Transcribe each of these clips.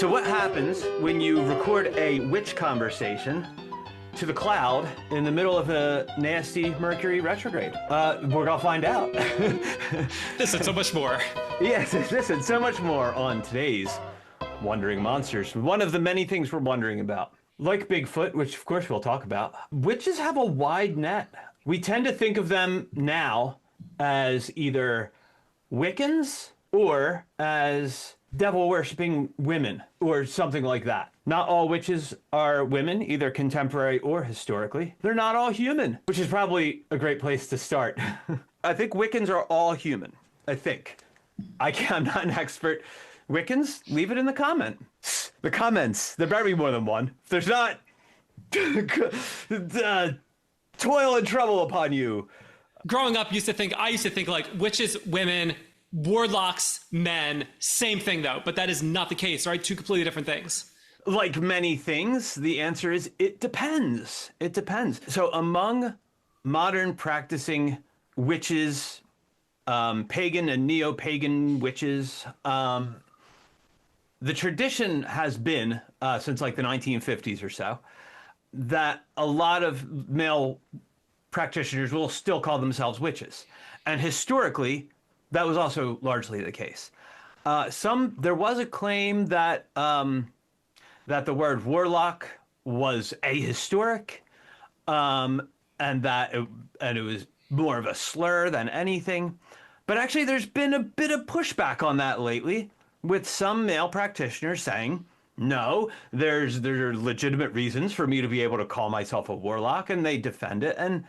So what happens when you record a witch conversation to the cloud in the middle of a nasty Mercury retrograde? We're gonna find out. This and so much more. Yes, this and so much more on today's Wandering Monsters. One of the many things we're wondering about. Like Bigfoot, which of course we'll talk about, witches have a wide net. We tend to think of them now as either Wiccans or as devil-worshipping women or something like that. Not all witches are women, either contemporary or historically. They're not all human, which is probably a great place to start. I think Wiccans are all human. I think. I'm not an expert. Wiccans, leave it in the comments. There better be more than one. If there's not, toil and trouble upon you. Growing up, I used to think like witches, women, warlocks, men, same thing though, but that is not the case, right? Two completely different things. Like many things, the answer is it depends. It depends. So among modern practicing witches, pagan and neo-pagan witches, the tradition has been, since like the 1950s or so, that a lot of male practitioners will still call themselves witches. And historically, that was also largely the case. There was a claim that that the word warlock was ahistoric, and it was more of a slur than anything. But actually, there's been a bit of pushback on that lately, with some male practitioners saying, no, there are legitimate reasons for me to be able to call myself a warlock, and they defend it. And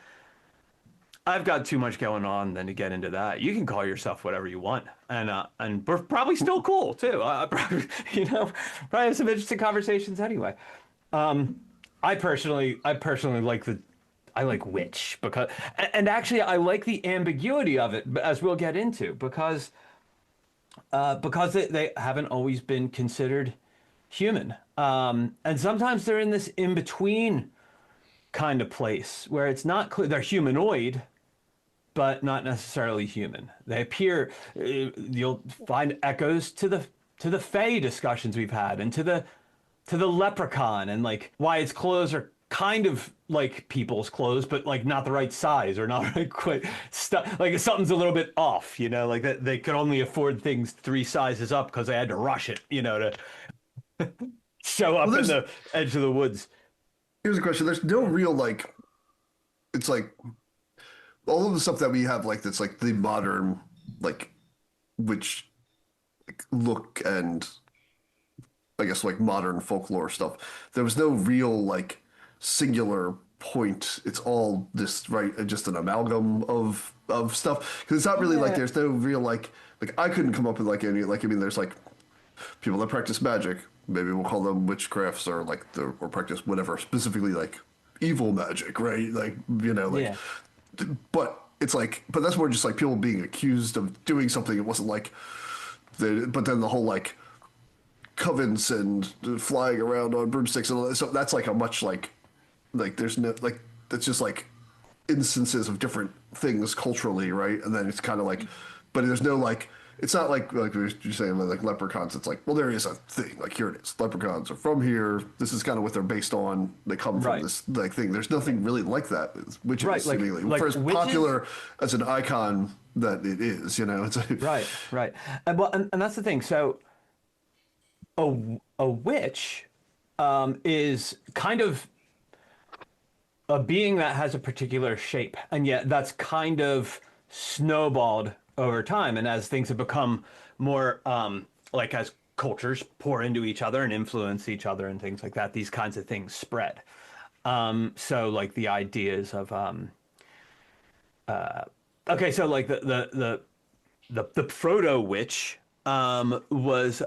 I've got too much going on than to get into that. You can call yourself whatever you want, and we're probably still cool too. Probably have some interesting conversations anyway. I personally like witch because, and actually I like the ambiguity of it, as we'll get into, because they haven't always been considered human, and sometimes they're in this in between kind of place where it's not clear they're humanoid, but not necessarily human. They appear, you'll find echoes to the Fae discussions we've had, and to the leprechaun, and like why its clothes are kind of like people's clothes, but like not the right size, or not like quite like something's a little bit off, like that they could only afford things 3 sizes up because they had to rush it, to show up in the edge of the woods. Here's a question. There's no real, like, it's like all of the stuff that we have, like, that's like the modern, like, witch look, and I guess like modern folklore stuff. There was no real, like, singular point. It's all this, right, just an amalgam of stuff. Because it's not really like there's no real, like I couldn't come up with like any, like, I mean, there's like people that practice magic. Maybe we'll call them witchcrafts, or like or practice whatever, specifically like evil magic, right? Like, but it's like, but that's more just like people being accused of doing something. It wasn't like, but then the whole like covens and flying around on broomsticks and all that. So that's like a much like there's no, like, that's just like instances of different things culturally, right? And then it's kind of like, but there's no like, it's not like you're saying like leprechauns. It's like, well, there is a thing. Like, here it is. Leprechauns are from here. This is kind of what they're based on. They come from this like thing. There's nothing really like that, which is seemingly for as popular as an icon that it is. It's a, right. And that's the thing. So a witch is kind of a being that has a particular shape, and yet that's kind of snowballed over time, and as things have become more like as cultures pour into each other and influence each other and things like that, these kinds of things spread. So like the ideas of okay, so like the proto witch was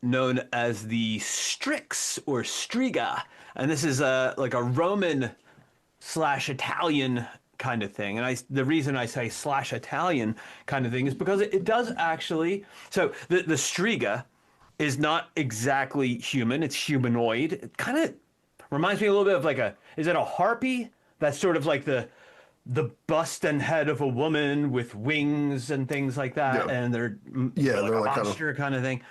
known as the Strix or Striga, and this is like a Roman / Italian kind of thing. And the reason I say / Italian kind of thing is because it does actually, so the Striga is not exactly human, it's humanoid. It kind of reminds me a little bit of like is it a harpy? That's sort of like the bust and head of a woman with wings and things like that, and they're like a posture kind of thing.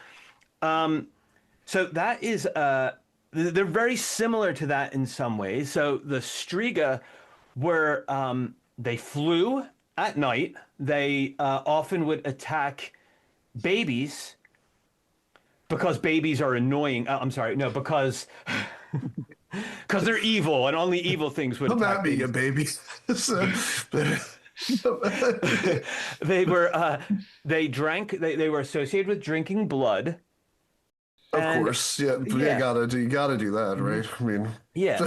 So that is they're very similar to that in some ways. So the Striga were they flew at night. They often would attack babies because babies are annoying. I'm sorry, no, because they're evil and only evil things would Come attack at me, you babies. baby. So, They were they were associated with drinking blood. of And course, yeah, yeah. you gotta do that, right? I mean, Yeah,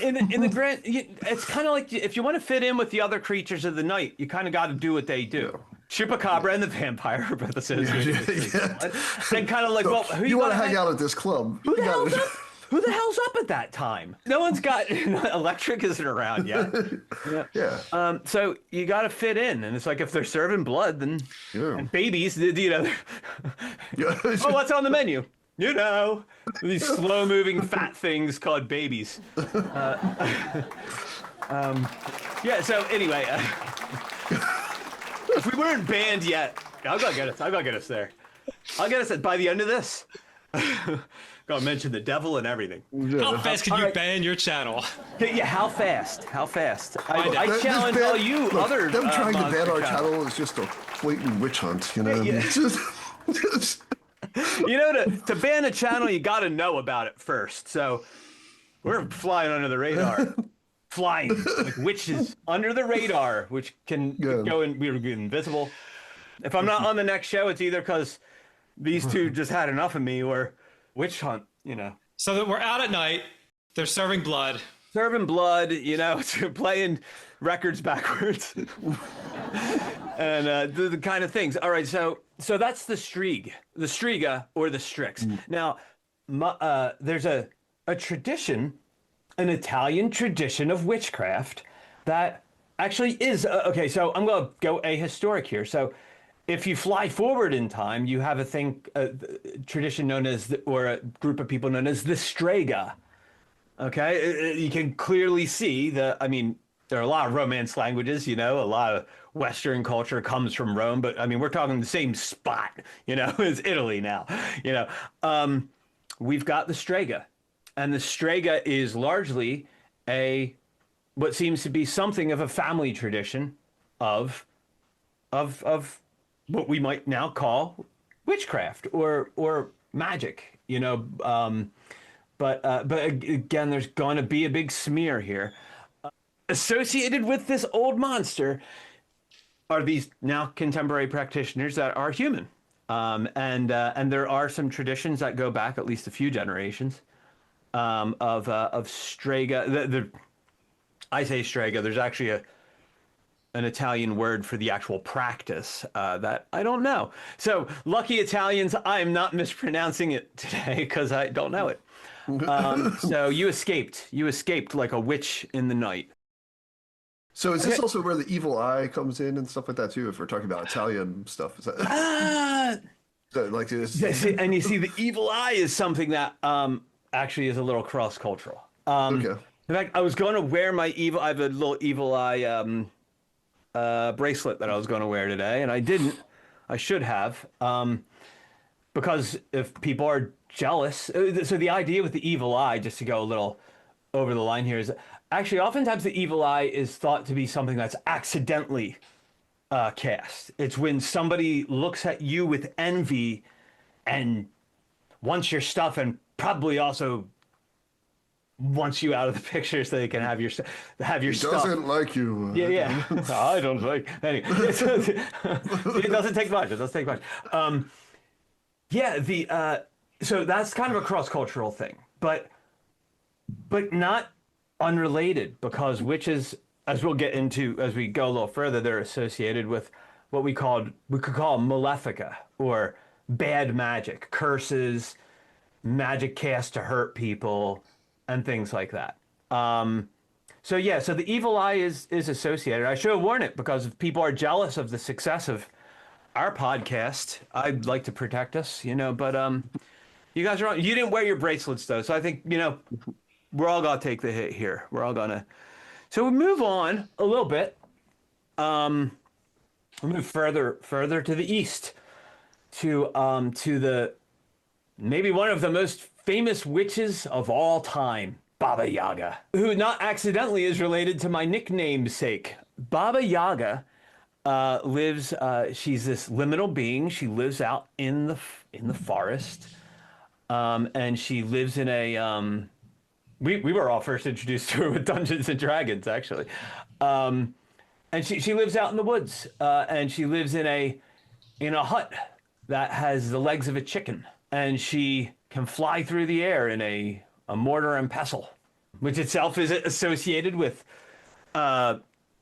in the grand, it's kind of like if you want to fit in with the other creatures of the night, you kind of got to do what they do. Chupacabra and the vampire are both associated with blood. And kind of like, well, who you want to gonna hang out at this club? Who the hell's up at that time? No one's got electric isn't around yet. Yeah. So you got to fit in, and it's like if they're serving blood, then and babies, Yeah. oh, what's on the menu? These slow-moving fat things called babies. Yeah. So anyway, if we weren't banned yet, I'll go get us. I'll go get us there. I'll get us by the end of this. Gotta mention the devil and everything. How fast can you ban your channel? Yeah, how fast? How fast? I This challenge ban- all you look, other. them trying to ban monster our channels. channel is just a blatant witch hunt, you know. Yeah. Just- To ban a channel, you got to know about it first. So we're flying under the radar, flying like witches under the radar, which can go and we're invisible. If I'm not on the next show, it's either because these two just had enough of me or witch hunt. So that we're out at night, they're serving blood. Serving blood, playing records backwards, and the kind of things. All right, so that's the Striga or the Strix. Now, there's a tradition, an Italian tradition of witchcraft that actually is okay. So I'm going to go ahistoric here. So if you fly forward in time, you have a tradition known as, or a group of people known as the Striga. Okay, you can clearly see there are a lot of Romance languages, a lot of Western culture comes from Rome, but we're talking the same spot, as Italy now, we've got the Strega, and the Strega is largely what seems to be something of a family tradition of what we might now call witchcraft or magic, But again, there's going to be a big smear here. Associated with this old monster are these now contemporary practitioners that are human. And there are some traditions that go back at least a few generations of Strega. I say Strega. There's actually an Italian word for the actual practice that I don't know. So lucky Italians, I'm not mispronouncing it today because I don't know it. So you escaped like a witch in the night. So is this also where the evil eye comes in and stuff like that too? If we're talking about Italian stuff, is that like this? And you see, the evil eye is something that actually is a little cross-cultural. Okay. In fact, I was going to wear I have a little evil eye bracelet that I was going to wear today, and I didn't. I should have, because if people are jealous. So the idea with the evil eye, just to go a little over the line here, is actually oftentimes the evil eye is thought to be something that's accidentally cast. It's when somebody looks at you with envy and wants your stuff, and probably also wants you out of the picture so they can have your stuff. Doesn't like you. Yeah. I don't like. Anyway, it doesn't take much. It doesn't take much. So that's kind of a cross-cultural thing, but not unrelated, because witches, as we'll get into as we go a little further, they're associated with what we could call malefica, or bad magic, curses, magic cast to hurt people, and things like that. So the evil eye is associated. I should have worn it, because if people are jealous of the success of our podcast, I'd like to protect us, but you guys are on. You didn't wear your bracelets though, so I think we're all gonna take the hit here. We're all gonna. So we move on a little bit. We move further to the east, to the maybe one of the most famous witches of all time, Baba Yaga, who not accidentally is related to my nickname's sake. Baba Yaga lives. She's this liminal being. She lives out in the forest, and she lives in a. We were all first introduced to her with Dungeons and Dragons, actually, and she lives out in the woods, and she lives in a hut that has the legs of a chicken, and she can fly through the air in a mortar and pestle, which itself is associated with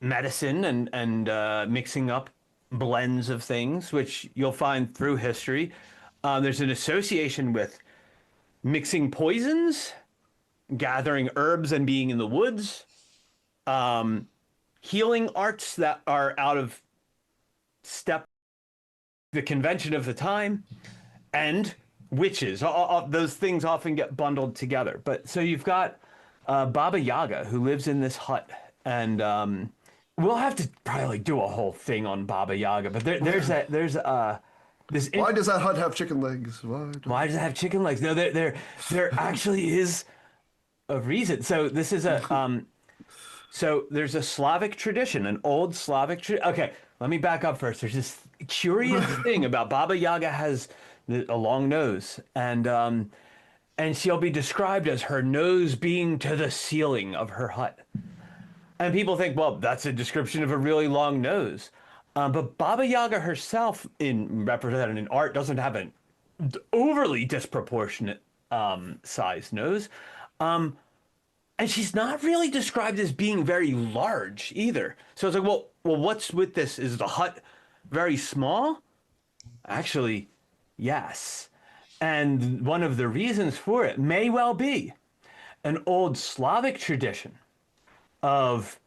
medicine and mixing up blends of things, which you'll find through history. There's an association with mixing poisons, gathering herbs and being in the woods, healing arts that are out of step the convention of the time, and witches. All those things often get bundled together. But so you've got Baba Yaga, who lives in this hut, and we'll have to probably do a whole thing on Baba Yaga. But there's this. Why does that hut have chicken legs? Why does it have chicken legs? No, there actually is a reason. So this is a so there's a Slavic tradition, an old Slavic tradition. Okay, let me back up first. There's this curious thing about Baba Yaga has a long nose, and she'll be described as her nose being to the ceiling of her hut. And people think, well, that's a description of a really long nose. But Baba Yaga herself, represented in art, doesn't have an overly disproportionate sized nose. And she's not really described as being very large either. So it's like, well, what's with this? Is the hut very small? Actually, yes. And one of the reasons for it may well be an old Slavic tradition of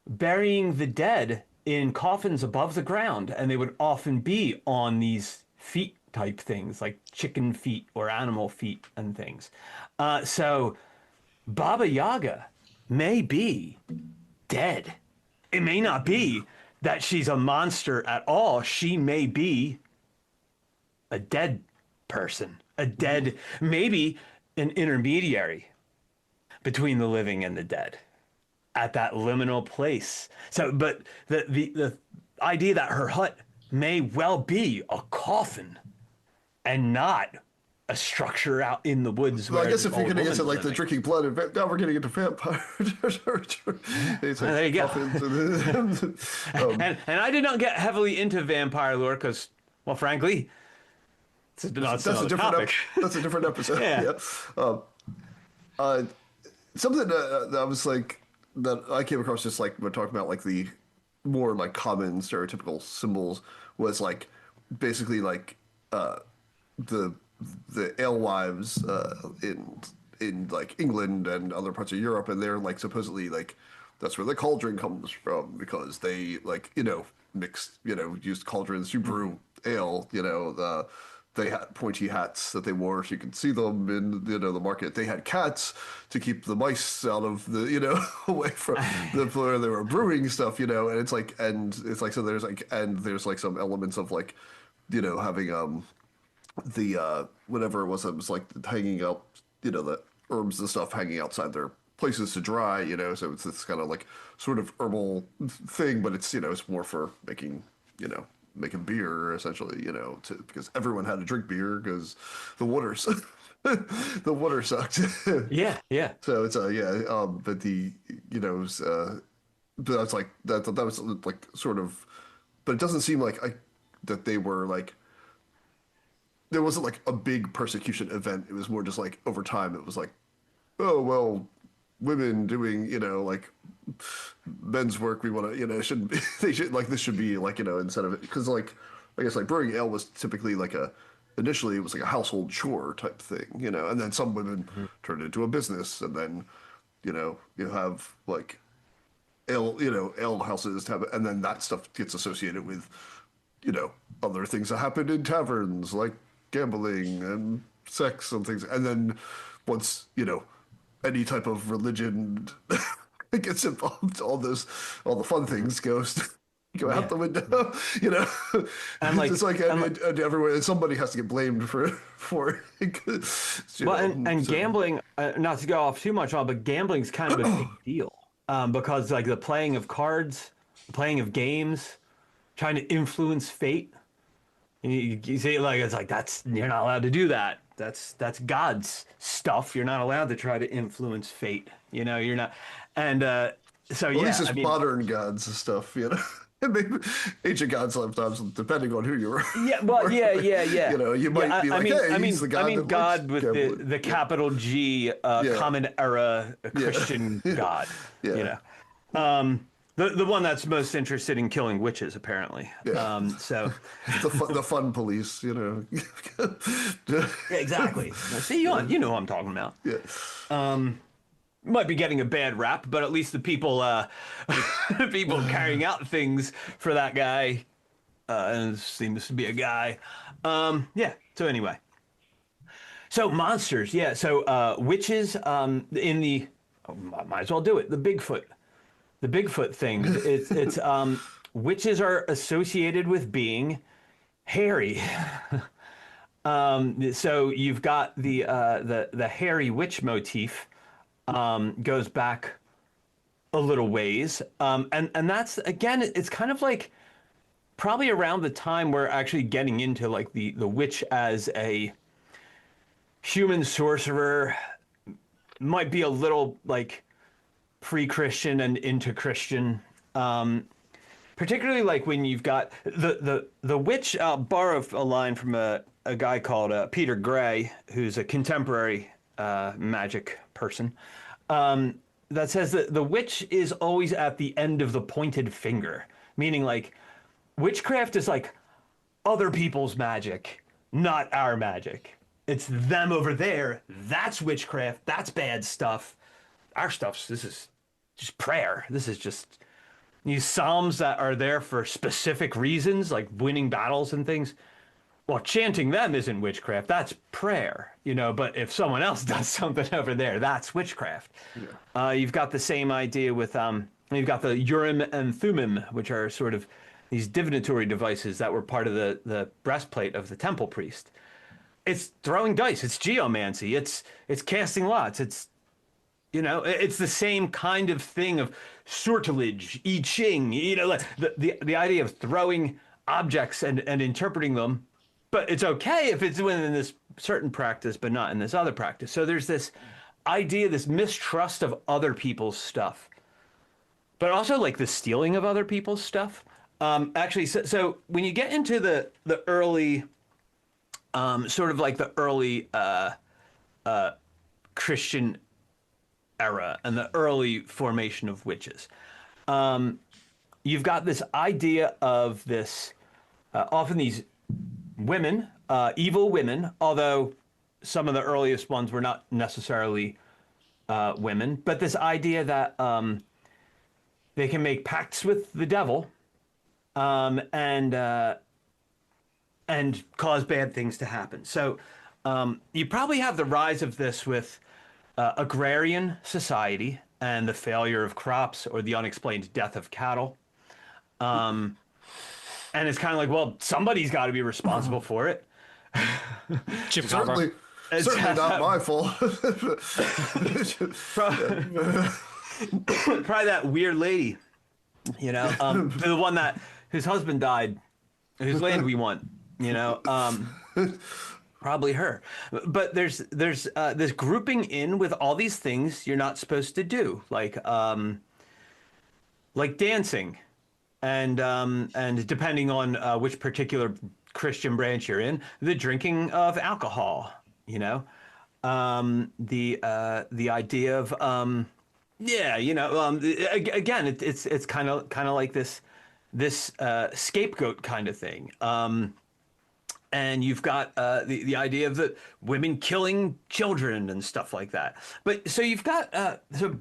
burying the dead in coffins above the ground, and they would often be on these feet type things, like chicken feet or animal feet and things. So Baba Yaga may be dead. It may not be that she's a monster at all. She may be a dead person, maybe an intermediary between the living and the dead at that liminal place. So, but the idea that her hut may well be a coffin and not a structure out in the woods. Well, I guess if you're going to get to like the drinking blood, now we're getting into vampire territory. There you go. And I did not get heavily into vampire lore because, well, frankly, that's a different episode. Yeah. Something that I was like that I came across just like when talking about like the more like common stereotypical symbols was like basically like the alewives in like England and other parts of Europe, and they're like supposedly like that's where the cauldron comes from because they like mixed used cauldrons to brew ale. They had pointy hats that they wore so you could see them in the market. They had cats to keep the mice out of the away from the floor. They were brewing stuff, and it's like so there's like some elements of like having the whatever it was like hanging out the herbs and stuff hanging outside their places to dry, so it's this kind of like sort of herbal thing, but it's it's more for making making beer essentially, because everyone had to drink beer because the water's the water sucked. Yeah. So it's but the but that's like that was like sort of, but it doesn't seem like that they were like there wasn't like a big persecution event. It was more just like over time it was like, oh well, women doing like men's work, we want to shouldn't be they should like this should be like instead of it, because like I guess like brewing ale was typically like initially it was like a household chore type thing, and then some women turned it into a business, and then you have like ale houses to have, and then that stuff gets associated with other things that happen in taverns like gambling and sex and things, and then once any type of religion gets involved, all the fun things goes. go out the window, you know. And like, It's like and everyone, and somebody has to get blamed for it. well, and gambling, not to go off too much on, but gambling's kind of a big deal, because like the playing of cards, the playing of games, trying to influence fate. You see, like it's like you're not allowed to do that. That's God's stuff. You're not allowed to try to influence fate. You know, you're not. And so Well, at least yeah, it's modern gods and stuff, you know. Maybe ancient gods sometimes, depending on who you're. yeah, well, yeah. You know, you might be like, hey, he's the god that God likes with gambling. the capital G, Common Era Christian God. Yeah. You know, the one that's most interested in killing witches, apparently. Yeah. So the fun police, you know. yeah, exactly. Now, see, you know who I'm talking about. Yeah. Might be getting a bad rap, but at least the people people carrying out things for that guy, and it seems to be a guy. Yeah. So anyway, so monsters. Yeah. So witches. In the might as well do it. The Bigfoot thing. It's witches are associated with being hairy. So you've got the hairy witch motif. Goes back a little ways. And that's, again, it's kind of like probably around the time we're actually getting into like the witch as a human sorcerer, might be a little like pre-Christian and into Christian. Particularly like when you've got the witch. I'll borrow a line from a guy called Peter Gray, who's a contemporary magic person, that says that the witch is always at the end of the pointed finger, meaning like witchcraft is like other people's magic, not our magic. It's them over there. That's witchcraft. That's bad stuff. Our stuff's, this is just prayer. This is just these psalms that are there for specific reasons, like winning battles and things. Well, chanting them isn't witchcraft. That's prayer, you know. But if someone else does something over there, that's witchcraft. Yeah. You've got the same idea with you've got the Urim and Thummim, which are sort of these divinatory devices that were part of the breastplate of the temple priest. It's throwing dice. It's geomancy. It's casting lots. It's, you know, it's the same kind of thing of sortilege, I Ching. You know, like the idea of throwing objects and interpreting them. But it's okay if it's within this certain practice, but not in this other practice. So there's this idea, this mistrust of other people's stuff, but also like the stealing of other people's stuff. Actually, so when you get into the early, sort of like the early Christian era and the early formation of witches, you've got this idea of this, often these women, evil women, although some of the earliest ones were not necessarily women, but this idea that they can make pacts with the devil, and cause bad things to happen. So you probably have the rise of this with agrarian society and the failure of crops or the unexplained death of cattle. And it's kind of like, well, somebody's got to be responsible for it. Certainly not my fault. Probably that weird lady, you know, the one whose husband died, whose land we want, you know, probably her. But there's this grouping in with all these things you're not supposed to do, like dancing. And depending on which particular Christian branch you're in, the drinking of alcohol, you know, the idea of again, it's kind of like this scapegoat kind of thing, and you've got the idea of the women killing children and stuff like that. But so you've got so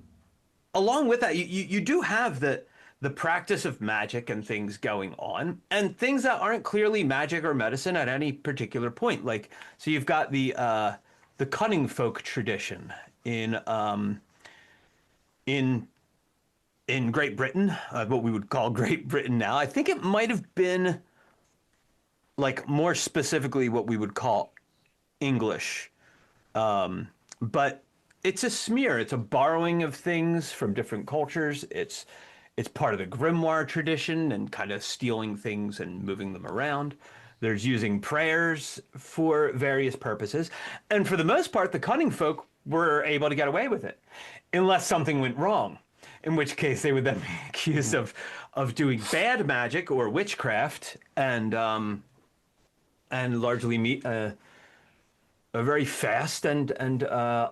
along with that, you do have the practice of magic and things going on, and things that aren't clearly magic or medicine at any particular point. Like, so you've got the cunning folk tradition in in Great Britain, what we would call Great Britain now. I think it might have been like more specifically what we would call English. But it's a smear. It's a borrowing of things from different cultures. It's part of the grimoire tradition and kind of stealing things and moving them around. There's using prayers for various purposes. And for the most part, the cunning folk were able to get away with it, unless something went wrong, in which case they would then be accused of doing bad magic or witchcraft and largely meet a very fast and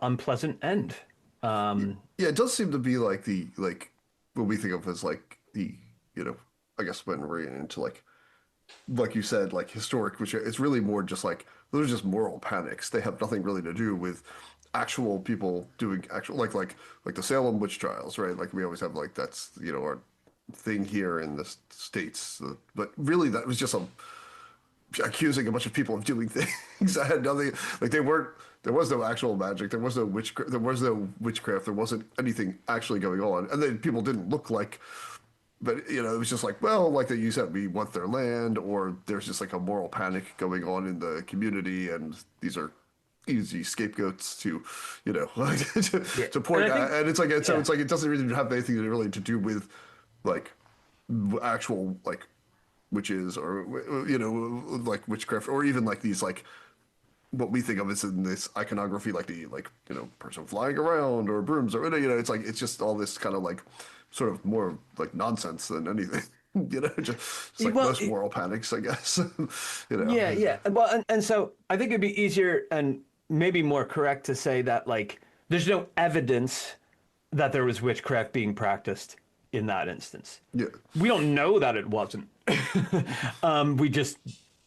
unpleasant end. Yeah, it does seem to be like what we think of as like the, I guess when we're into like you said, like historic, which it's really more just like those are just moral panics. They have nothing really to do with actual people doing actual like the Salem Witch Trials, right? Like we always have like that's our thing here in the States, but really that was just accusing a bunch of people of doing things that had nothing like they weren't. There was no actual magic. There was no witchcraft. There wasn't anything actually going on, and then people didn't look like. But it was just like, well, like you said, we want their land, or there's just like a moral panic going on in the community, and these are easy scapegoats to, to point at. And it's like so it's like it doesn't really have anything really to do with like actual like witches or like witchcraft, or even like these like what we think of as in this iconography, like the person flying around or brooms or it's like it's just all this kind of like sort of more like nonsense than anything. Just like most moral panics, I guess. Yeah. Well, and so I think it'd be easier and maybe more correct to say that like there's no evidence that there was witchcraft being practiced in that instance. Yeah. We don't know that it wasn't. We just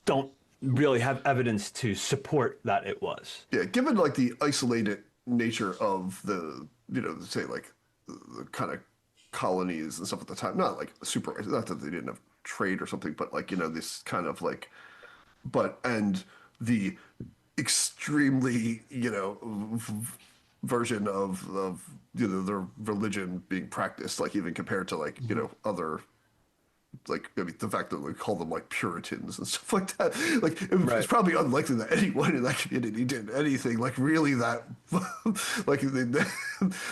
don't really have evidence to support that it was. Yeah, given like the isolated nature of the, say like the kind of colonies and stuff at the time, not like super, not that they didn't have trade or something, but like, this kind of like, and the extremely, version of their religion being practiced, like even compared to like, other, like maybe the fact that we call them like Puritans and stuff like that, like it's probably unlikely that anyone in that community did anything like really that, like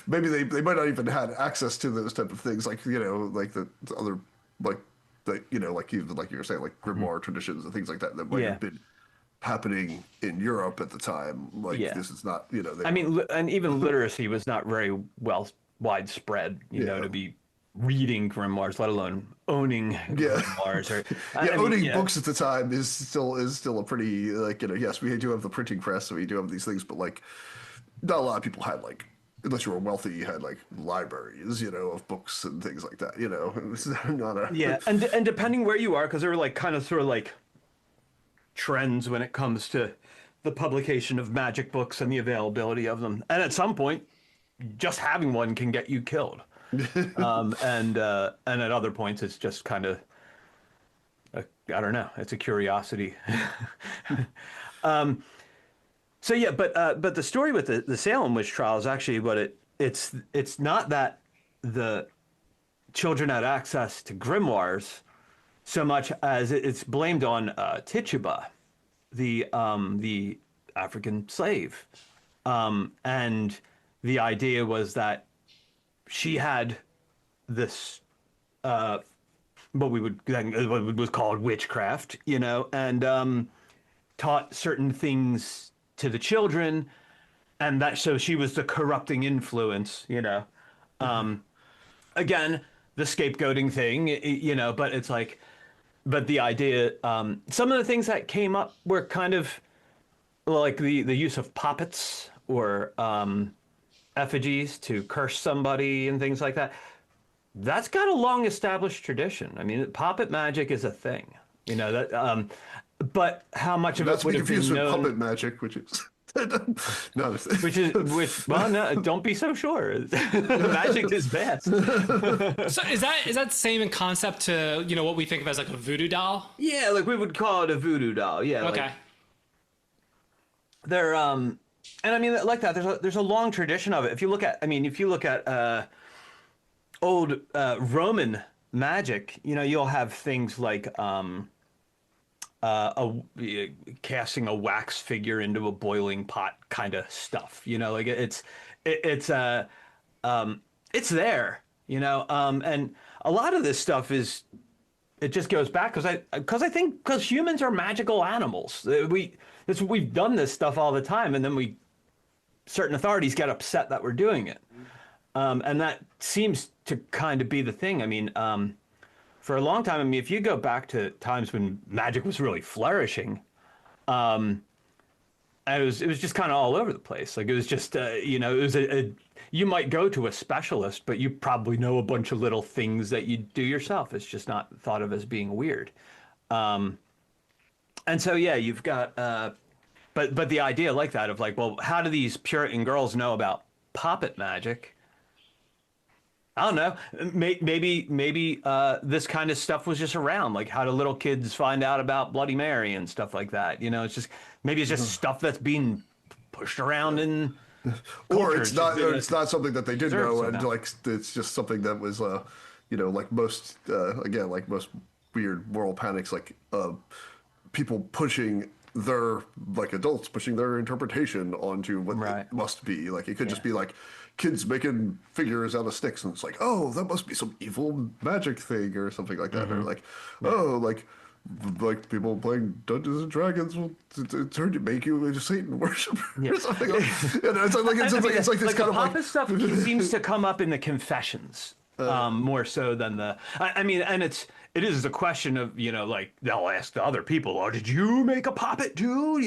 maybe they might not even had access to those type of things, like like the other like like even like you were saying like grimoire traditions and things like that might have been happening in Europe at the time. Like this is not I mean, and even literacy was not very well widespread, to be reading grimoires, let alone owning grimoires. Or owning books at the time is still a pretty like yes, we do have the printing press, so we do have these things, but like not a lot of people had like, unless you were wealthy, you had like libraries, of books and things like that. It was not a and depending where you are, because there were like kind of sort of like trends when it comes to the publication of magic books and the availability of them, and at some point, just having one can get you killed. And at other points, it's just kind of, I don't know, it's a curiosity. So yeah, but the story with the Salem Witch Trials actually, what it's not that the children had access to grimoires so much as it's blamed on Tituba, the African slave, and the idea was that she had this what was called witchcraft, and taught certain things to the children, and that so she was the corrupting influence, Again, the scapegoating thing, but it's like, but the idea, some of the things that came up were kind of like the use of puppets or effigies to curse somebody and things like that. That's got a long established tradition. I mean, puppet magic is a thing, that. But how much of it would have been known? Puppet magic, which is not a thing. Well, no, don't be so sure. Magic is best. So is that same in concept to what we think of as like a voodoo doll? Yeah, like we would call it a voodoo doll. Yeah. Okay. Like, they're and I mean like that. There's a long tradition of it. If you look at old Roman magic, you'll have things like casting a wax figure into a boiling pot kind of stuff. Like it's it's there. And a lot of this stuff it just goes back because I think because humans are magical animals. We've done this stuff all the time, and then certain authorities get upset that we're doing it. And that seems to kind of be the thing. I mean, for a long time, I mean, if you go back to times when magic was really flourishing, and it was just kind of all over the place. Like it was just, it was you might go to a specialist, but you probably know a bunch of little things that you do yourself. It's just not thought of as being weird. And so, yeah, you've got, but the idea like that of like, well, how do these Puritan girls know about poppet magic? I don't know. Maybe this kind of stuff was just around. Like, how do little kids find out about Bloody Mary and stuff like that? Maybe it's just stuff that's being pushed around in. Or it's not. It's not something that they did know, and somehow. like it's just something that was, like most, again, like most weird moral panics, like people pushing their adults pushing their interpretation onto what Right. it must be. Like it could just be like kids making figures out of sticks, and it's like, oh, that must be some evil magic thing or something like that, or like, oh, like people playing Dungeons and Dragons will turn you, make you a Satan worshiper or something. And it's like it's like this Like kind the of like poppet stuff seems to come up in the confessions more so than the. I mean, and it is the question of like they'll ask the other people, oh, did you make a poppet too?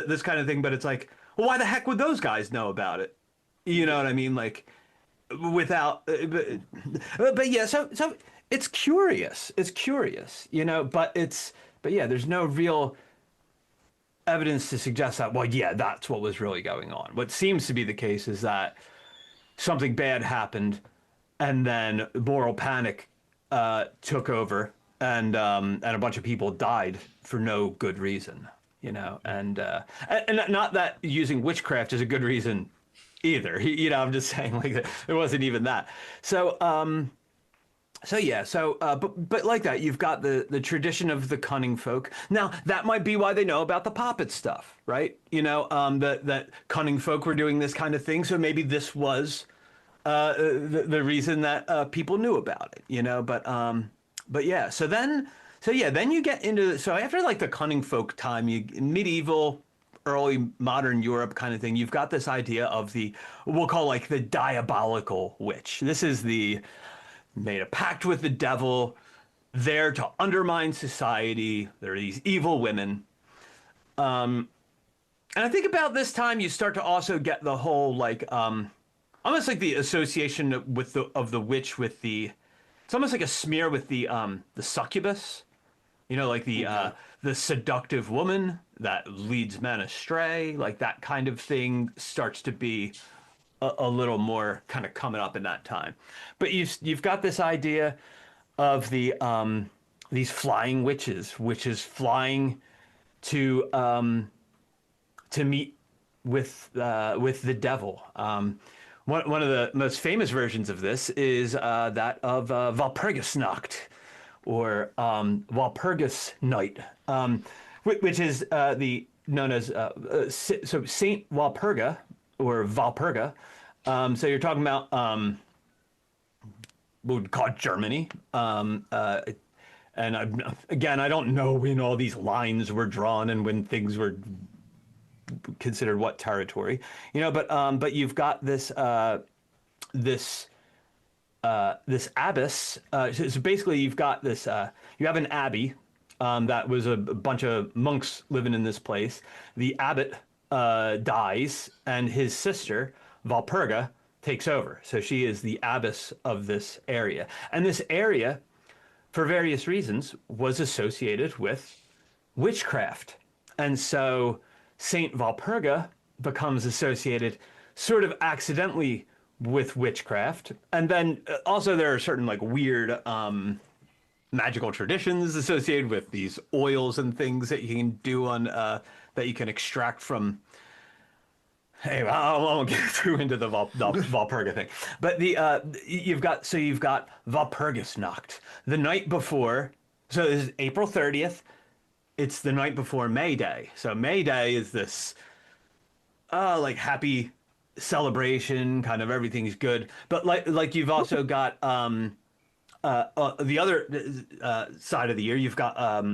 This kind of thing. But it's like, well, why the heck would those guys know about it? You know what I mean? Like without, but yeah. So it's curious. It's curious, but yeah, there's no real evidence to suggest that. Well, yeah, that's what was really going on. What seems to be the case is that something bad happened, and then moral panic took over, and a bunch of people died for no good reason, and not that using witchcraft is a good reason either. I'm just saying like it wasn't even that. So but like that, you've got the tradition of the cunning folk. Now that might be why they know about the poppet stuff, right? That cunning folk were doing this kind of thing. So maybe this was the reason that people knew about it, but yeah. Then you get into after like the cunning folk time, medieval, early modern Europe kind of thing. You've got this idea of we'll call like the diabolical witch. This is made a pact with the devil, there to undermine society. There are these evil women. And I think about this time you start to also get the whole like almost like the association of the witch with it's almost like a smear with the succubus. Like the seductive woman that leads men astray, like that kind of thing starts to be a little more kind of coming up in that time. But you've got this idea of these flying witches flying to meet with the devil. One of the most famous versions of this is that of Walpurgisnacht, or Walpurgis Night, which is known as Saint Walpurga or Walpurga. So you're talking about we would call it Germany. And again, I don't know when all these lines were drawn and when things were considered what territory, but you've got this abbess. So basically, you've got this. You have an abbey that was a bunch of monks living in this place. The abbot dies, and his sister Walpurga takes over. So she is the abbess of this area, and this area, for various reasons, was associated with witchcraft, and so Saint Walpurga becomes associated, sort of accidentally, with witchcraft. And then also there are certain like weird magical traditions associated with these oils and things that you can do on that you can extract from Hey, I won't get too into the Walpurga thing, but you've got Walpurgisnacht the night before. So this is April 30th. It's the night before May Day. So May Day is this like happy celebration, kind of everything's good. But like you've also got the other side of the year. You've got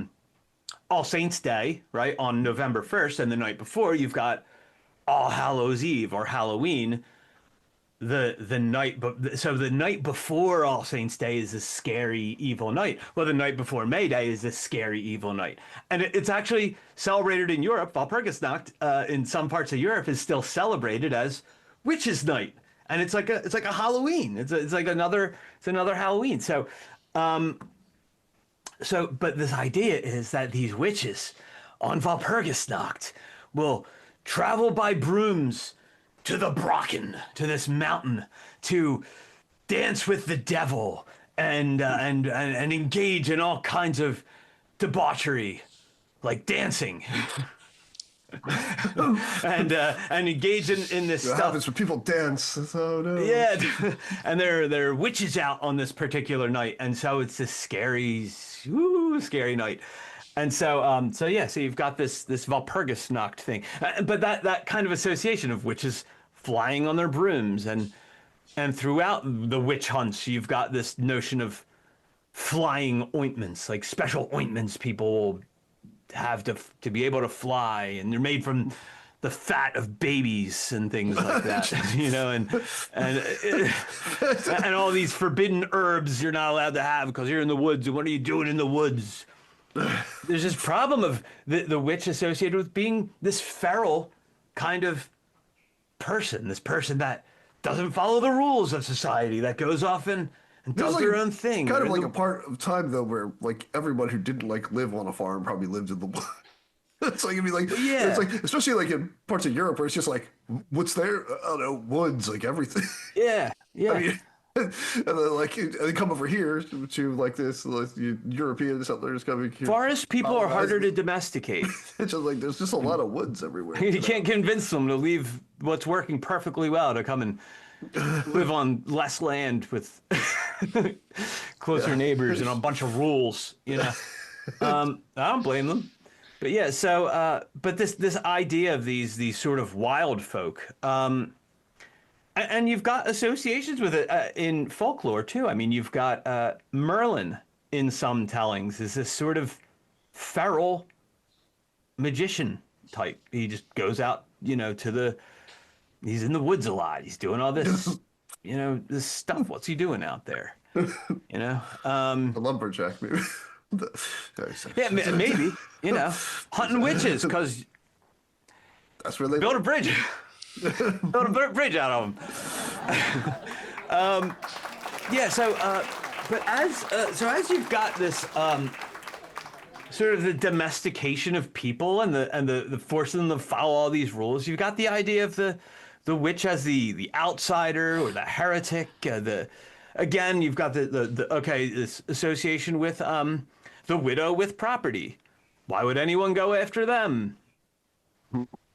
All Saints Day, right, on November 1st, and the night before you've got All Hallows Eve or Halloween. The night, so the night before All Saints Day is a scary, evil night. Well, the night before May Day is a scary, evil night, and it's actually celebrated in Europe. Walpurgisnacht in some parts of Europe is still celebrated as Witches' Night, and it's like a Halloween. It's like another Halloween. But this idea is that these witches on Walpurgisnacht will travel by brooms to the Brocken, to this mountain, to dance with the devil and engage in all kinds of debauchery, like dancing, and engage in this What stuff. happens when people dance? Oh no. Yeah, and there are witches out on this particular night, and so it's this scary night. And so you've got this Walpurgisnacht thing, but that kind of association of witches flying on their brooms, and throughout the witch hunts, you've got this notion of flying ointments, like special ointments people will have to be able to fly, and they're made from the fat of babies and things like that, and all these forbidden herbs you're not allowed to have because you're in the woods. And what are you doing in the woods? There's this problem of the witch associated with being this feral kind of person, this person that doesn't follow the rules of society, that goes off and does their own thing. Kind of like a part of time though, where like everyone who didn't like live on a farm probably lived in the woods. It's like, I mean, like, yeah, it's like, especially like in parts of Europe where it's just like, what's there? I don't know, woods, like everything. yeah. I mean, and then like they come over here to like this, like, European settlers coming here. Forest people are harder to domesticate. It's just like there's just a lot of woods everywhere. You can't convince them to leave what's working perfectly well to come and live on less land with closer neighbors and a bunch of rules. I don't blame them. But yeah, so but this idea of these sort of wild folk, and you've got associations with it in folklore too. I mean, you've got Merlin in some tellings is this sort of feral magician type. He just goes out, he's in the woods a lot. He's doing all this, this stuff. What's he doing out there? A lumberjack, maybe. Yeah, maybe, hunting witches, because that's where they build a bridge. Build a bridge out of them. But as you've got this sort of the domestication of people and the forcing them to follow all these rules, you've got the idea of the witch as the outsider or the heretic. Again, you've got this association with the widow with property. Why would anyone go after them?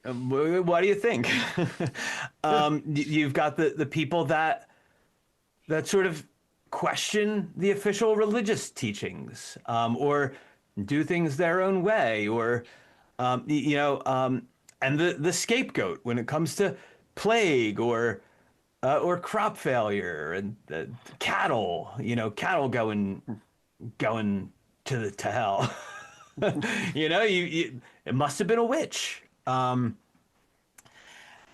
What do you think? You've got the people that sort of question the official religious teachings, or do things their own way, or and the scapegoat when it comes to plague or crop failure, and cattle. Cattle going to hell. It must have been a witch. Or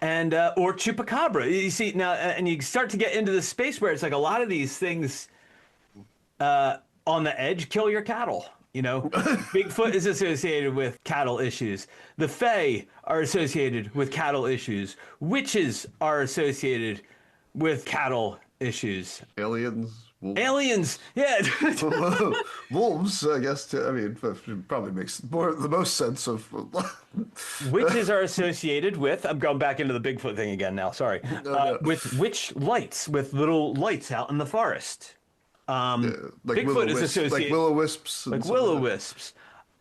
chupacabra. You see now, and you start to get into the space where it's like a lot of these things on the edge kill your cattle. Bigfoot is associated with cattle issues. The Fae are associated with cattle issues. Witches are associated with cattle issues. Aliens. Aliens, yeah. Wolves, I guess. Probably makes the most sense of. Witches are associated with. I'm going back into the Bigfoot thing again now. Sorry. No. With witch lights, with little lights out in the forest. Like Bigfoot is associated like will-o-wisps. Like will-o-wisps.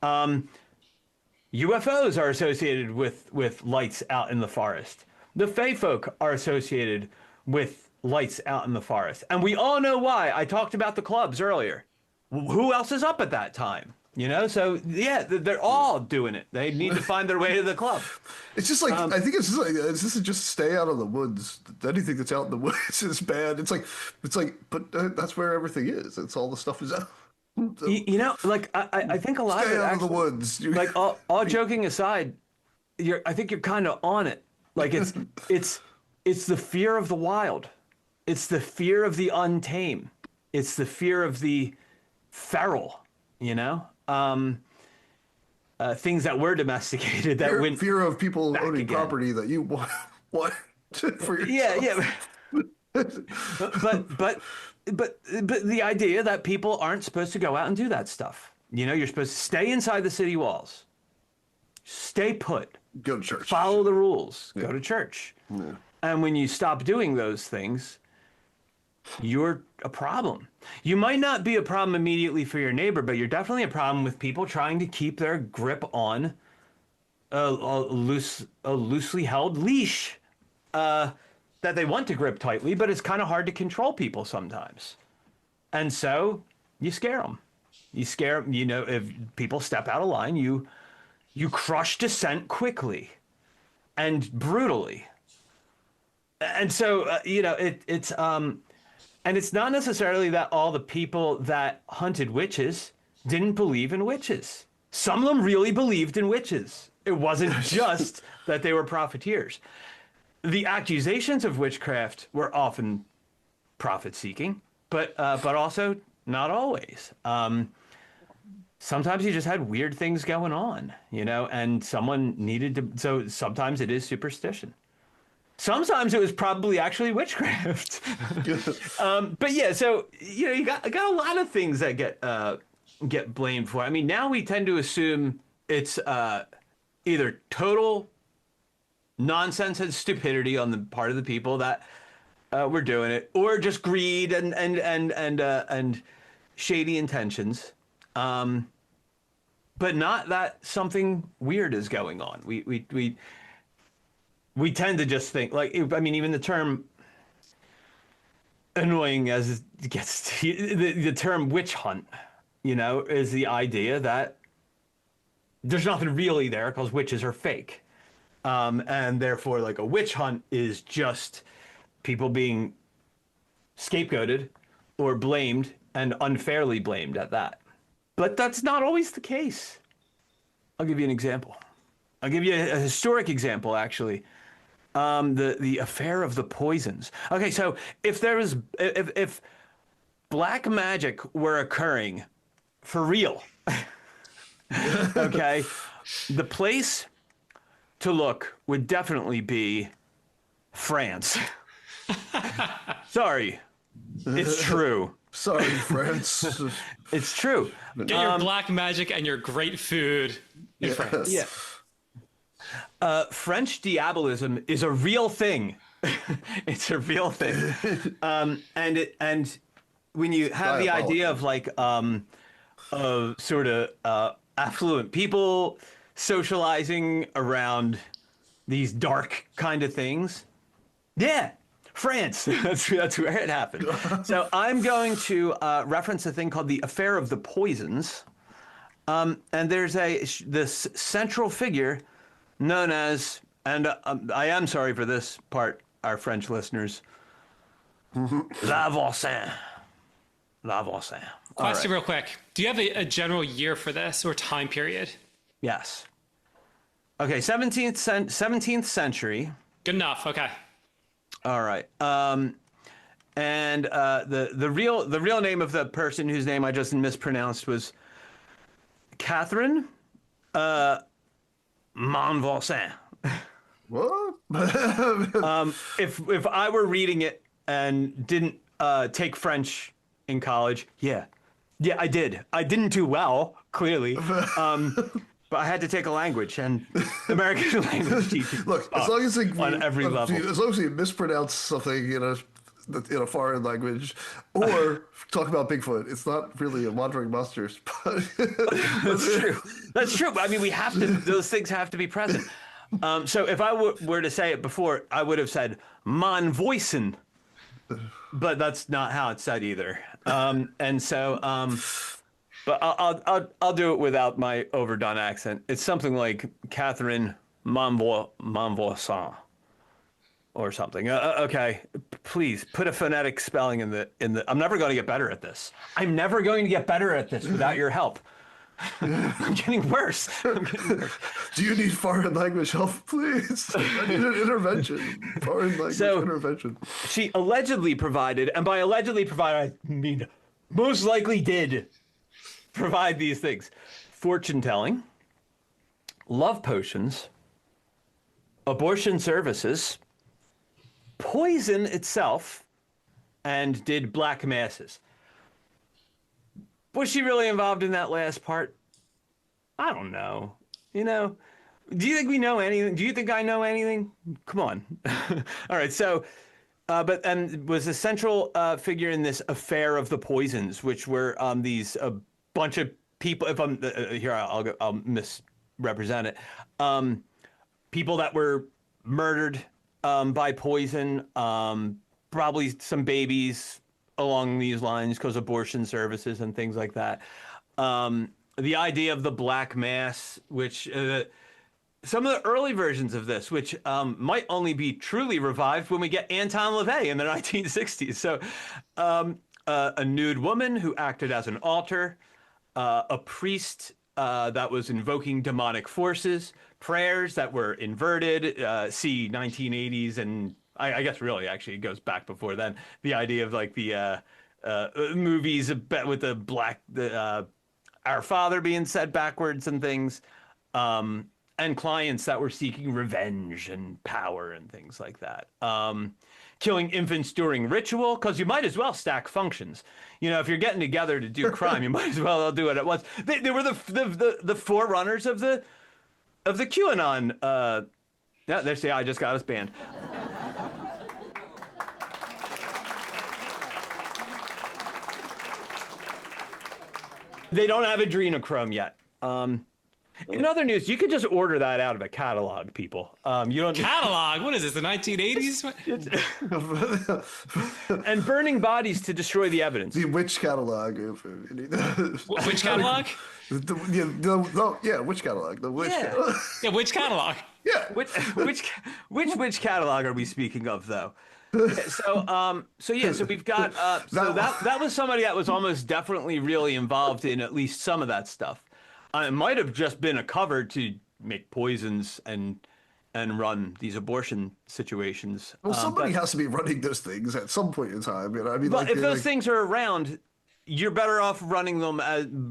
UFOs are associated with lights out in the forest. The Fae folk are associated with lights out in the forest. And we all know why. I talked about the clubs earlier. Who else is up at that time? You know, so yeah, they're all doing it. They need to find their way to the club. It's just like I think it's just like this is just stay out of the woods. Anything that's out in the woods is bad. But that's where everything is. It's all the stuff is out. So, You know, like I think a lot stay of it out actually, of the woods. like all joking aside, I think you're kind of on it. Like it's the fear of the wild. It's the fear of the untamed. It's the fear of the feral, you know? Things that were domesticated that went fear of people owning again. property that you want for yourself. Yeah. but the idea that people aren't supposed to go out and do that stuff. You know, you're supposed to stay inside the city walls. Stay put. Go to church. Follow the rules. Go to church. Yeah. And when you stop doing those things, you're a problem. You might not be a problem immediately for your neighbor, but you're definitely a problem with people trying to keep their grip on a loosely held leash that they want to grip tightly, but it's kind of hard to control people sometimes. And so you scare them. You scare them. You know, if people step out of line, you crush dissent quickly and brutally. And so, you know, it's and it's not necessarily that all the people that hunted witches didn't believe in witches. Some of them really believed in witches. It wasn't just that they were profiteers. The accusations of witchcraft were often profit-seeking, but also not always. Sometimes you just had weird things going on, you know, and someone needed to. So sometimes it is superstition. Sometimes it was probably actually witchcraft. But yeah, so you know, you got a lot of things that get blamed for. I mean, now we tend to assume it's either total nonsense and stupidity on the part of the people that were doing it, or just greed and shady intentions. But not that something weird is going on. We tend to just think, like, I mean, even the term, annoying as it gets, the term witch hunt, you know, is the idea that there's nothing really there because witches are fake. And therefore, like, a witch hunt is just people being scapegoated or blamed, and unfairly blamed at that. But that's not always the case. I'll give you an example. I'll give you a historic example, actually. The affair of the poisons. Okay, so if black magic were occurring for real, okay, the place to look would definitely be France. Sorry, it's true. Sorry, France. It's true. Get your black magic and your great food in France. Yeah. French diabolism is a real thing. It's a real thing. And when you have the idea of like of sort of affluent people socializing around these dark kind of things, yeah, France. That's where it happened. So I'm going to reference a thing called the Affair of the Poisons, and there's this central figure known as, and I am sorry for this part, our French listeners, La Voisin. La Voisin. Question real quick. Do you have a general year for this or time period? Yes. Okay, 17th century. Good enough. Okay. All right. And the real name of the person whose name I just mispronounced was Catherine Monvoisin. What? If I were reading it and didn't take French in college, yeah, I did. I didn't do well, clearly, but I had to take a language, and American language teaching. Look, as long as on every level, as long as you mispronounce something in a foreign language, or talk about Bigfoot, it's not really a wandering monsters. But that's true. That's true. I mean, we have to; those things have to be present. So if I were to say it before, I would have said "mon Voisin," but that's not how it's said either. And so, but I'll do it without my overdone accent. It's something like Catherine Monvoisin or something. Okay, please put a phonetic spelling in the. I'm never going to get better at this. I'm never going to get better at this without your help. I'm getting worse. Do you need foreign language help, please? I need an intervention. Foreign language intervention. She allegedly provided, and by allegedly provided, I mean most likely did provide these things: fortune telling, love potions, abortion services, poison itself, and did black masses. Was she really involved in that last part? I don't know. You know, do you think we know anything? Do you think I know anything? Come on. All right. So, and was a central figure in this affair of the poisons, which were these a bunch of people. If I'm here, I'll misrepresent it. People that were murdered by poison. Probably some babies along these lines because abortion services and things like that. The idea of the Black Mass, which some of the early versions of this, which might only be truly revived when we get Anton LaVey in the 1960s. So a nude woman who acted as an altar, a priest that was invoking demonic forces, prayers that were inverted, see 1980s, and I guess really actually it goes back before then. The idea of like the movies with the black, Our Father being said backwards and things, and clients that were seeking revenge and power and things like that. Killing infants during ritual, because you might as well stack functions. You know, if you're getting together to do crime, you might as well all do it at once. They were the forerunners of the QAnon. Yeah, there's the I just got us banned. They don't have adrenochrome yet. In other news, you could just order that out of a catalog, people. You don't Catalog? What is this, the 1980s? and burning bodies to destroy the evidence. The witch catalog. Which catalog? Yeah, witch catalog. The witch catalog. Yeah, which catalog? Yeah. Which catalog are we speaking of, though? So we've got that was somebody that was almost definitely really involved in at least some of that stuff. It might have just been a cover to make poisons and run these abortion situations. Well, somebody has to be running those things at some point in time. You know, I mean, but if those things are around, you're better off running them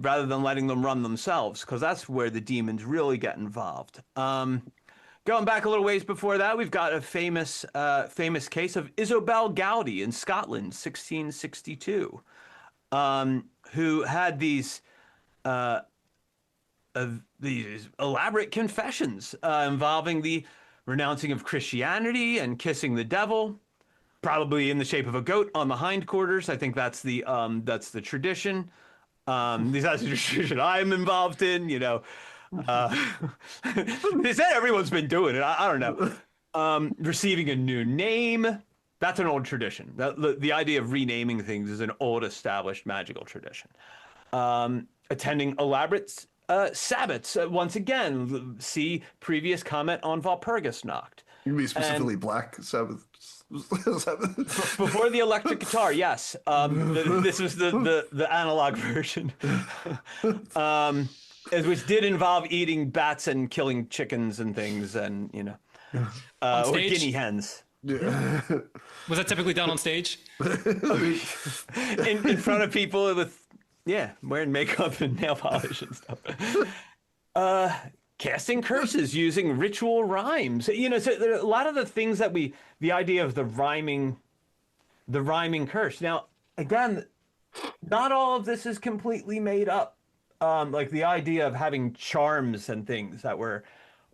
rather than letting them run themselves, because that's where the demons really get involved. Going back a little ways before that, we've got a famous case of Isobel Gowdie in Scotland, 1662, who had these elaborate confessions involving the renouncing of Christianity and kissing the devil, probably in the shape of a goat on the hindquarters. I think that's the tradition. That's the tradition I'm involved in. You know. They said everyone's been doing it. I don't know. Receiving a new name. That's an old tradition. The idea of renaming things is an old established magical tradition. Attending elaborate sabbats. Once again, see previous comment on Walpurgisnacht. You mean specifically Black Sabbath? Before the electric guitar, yes. This was the analog version. Which did involve eating bats and killing chickens and things, and or guinea hens. Yeah. Was that typically done on stage? in front of people with, wearing makeup and nail polish and stuff. Casting curses using ritual rhymes. So there are a lot of the things that the idea of the rhyming curse. Now, again, not all of this is completely made up. Like the idea of having charms and things that were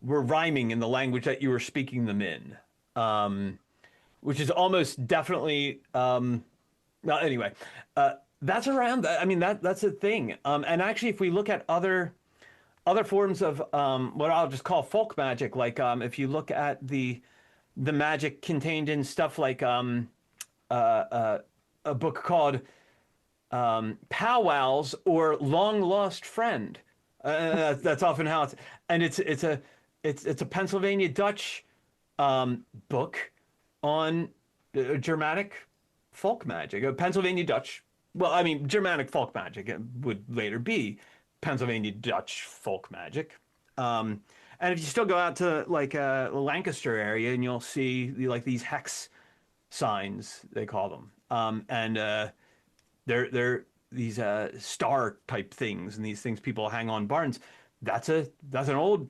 rhyming in the language that you were speaking them in, which is almost definitely. Anyway, that's around. I mean, that's a thing. And actually, if we look at other other forms of what I'll just call folk magic. Like if you look at the magic contained in stuff like a book called Powwows or Long Lost Friend. That's often how it's, and it's a Pennsylvania Dutch book on Germanic folk magic. Pennsylvania Dutch. Well, I mean, Germanic folk magic it would later be Pennsylvania Dutch folk magic. And if you still go out to like the Lancaster area, and you'll see like these hex signs, they call them, and they're these star type things, and these things people hang on barns. That's an old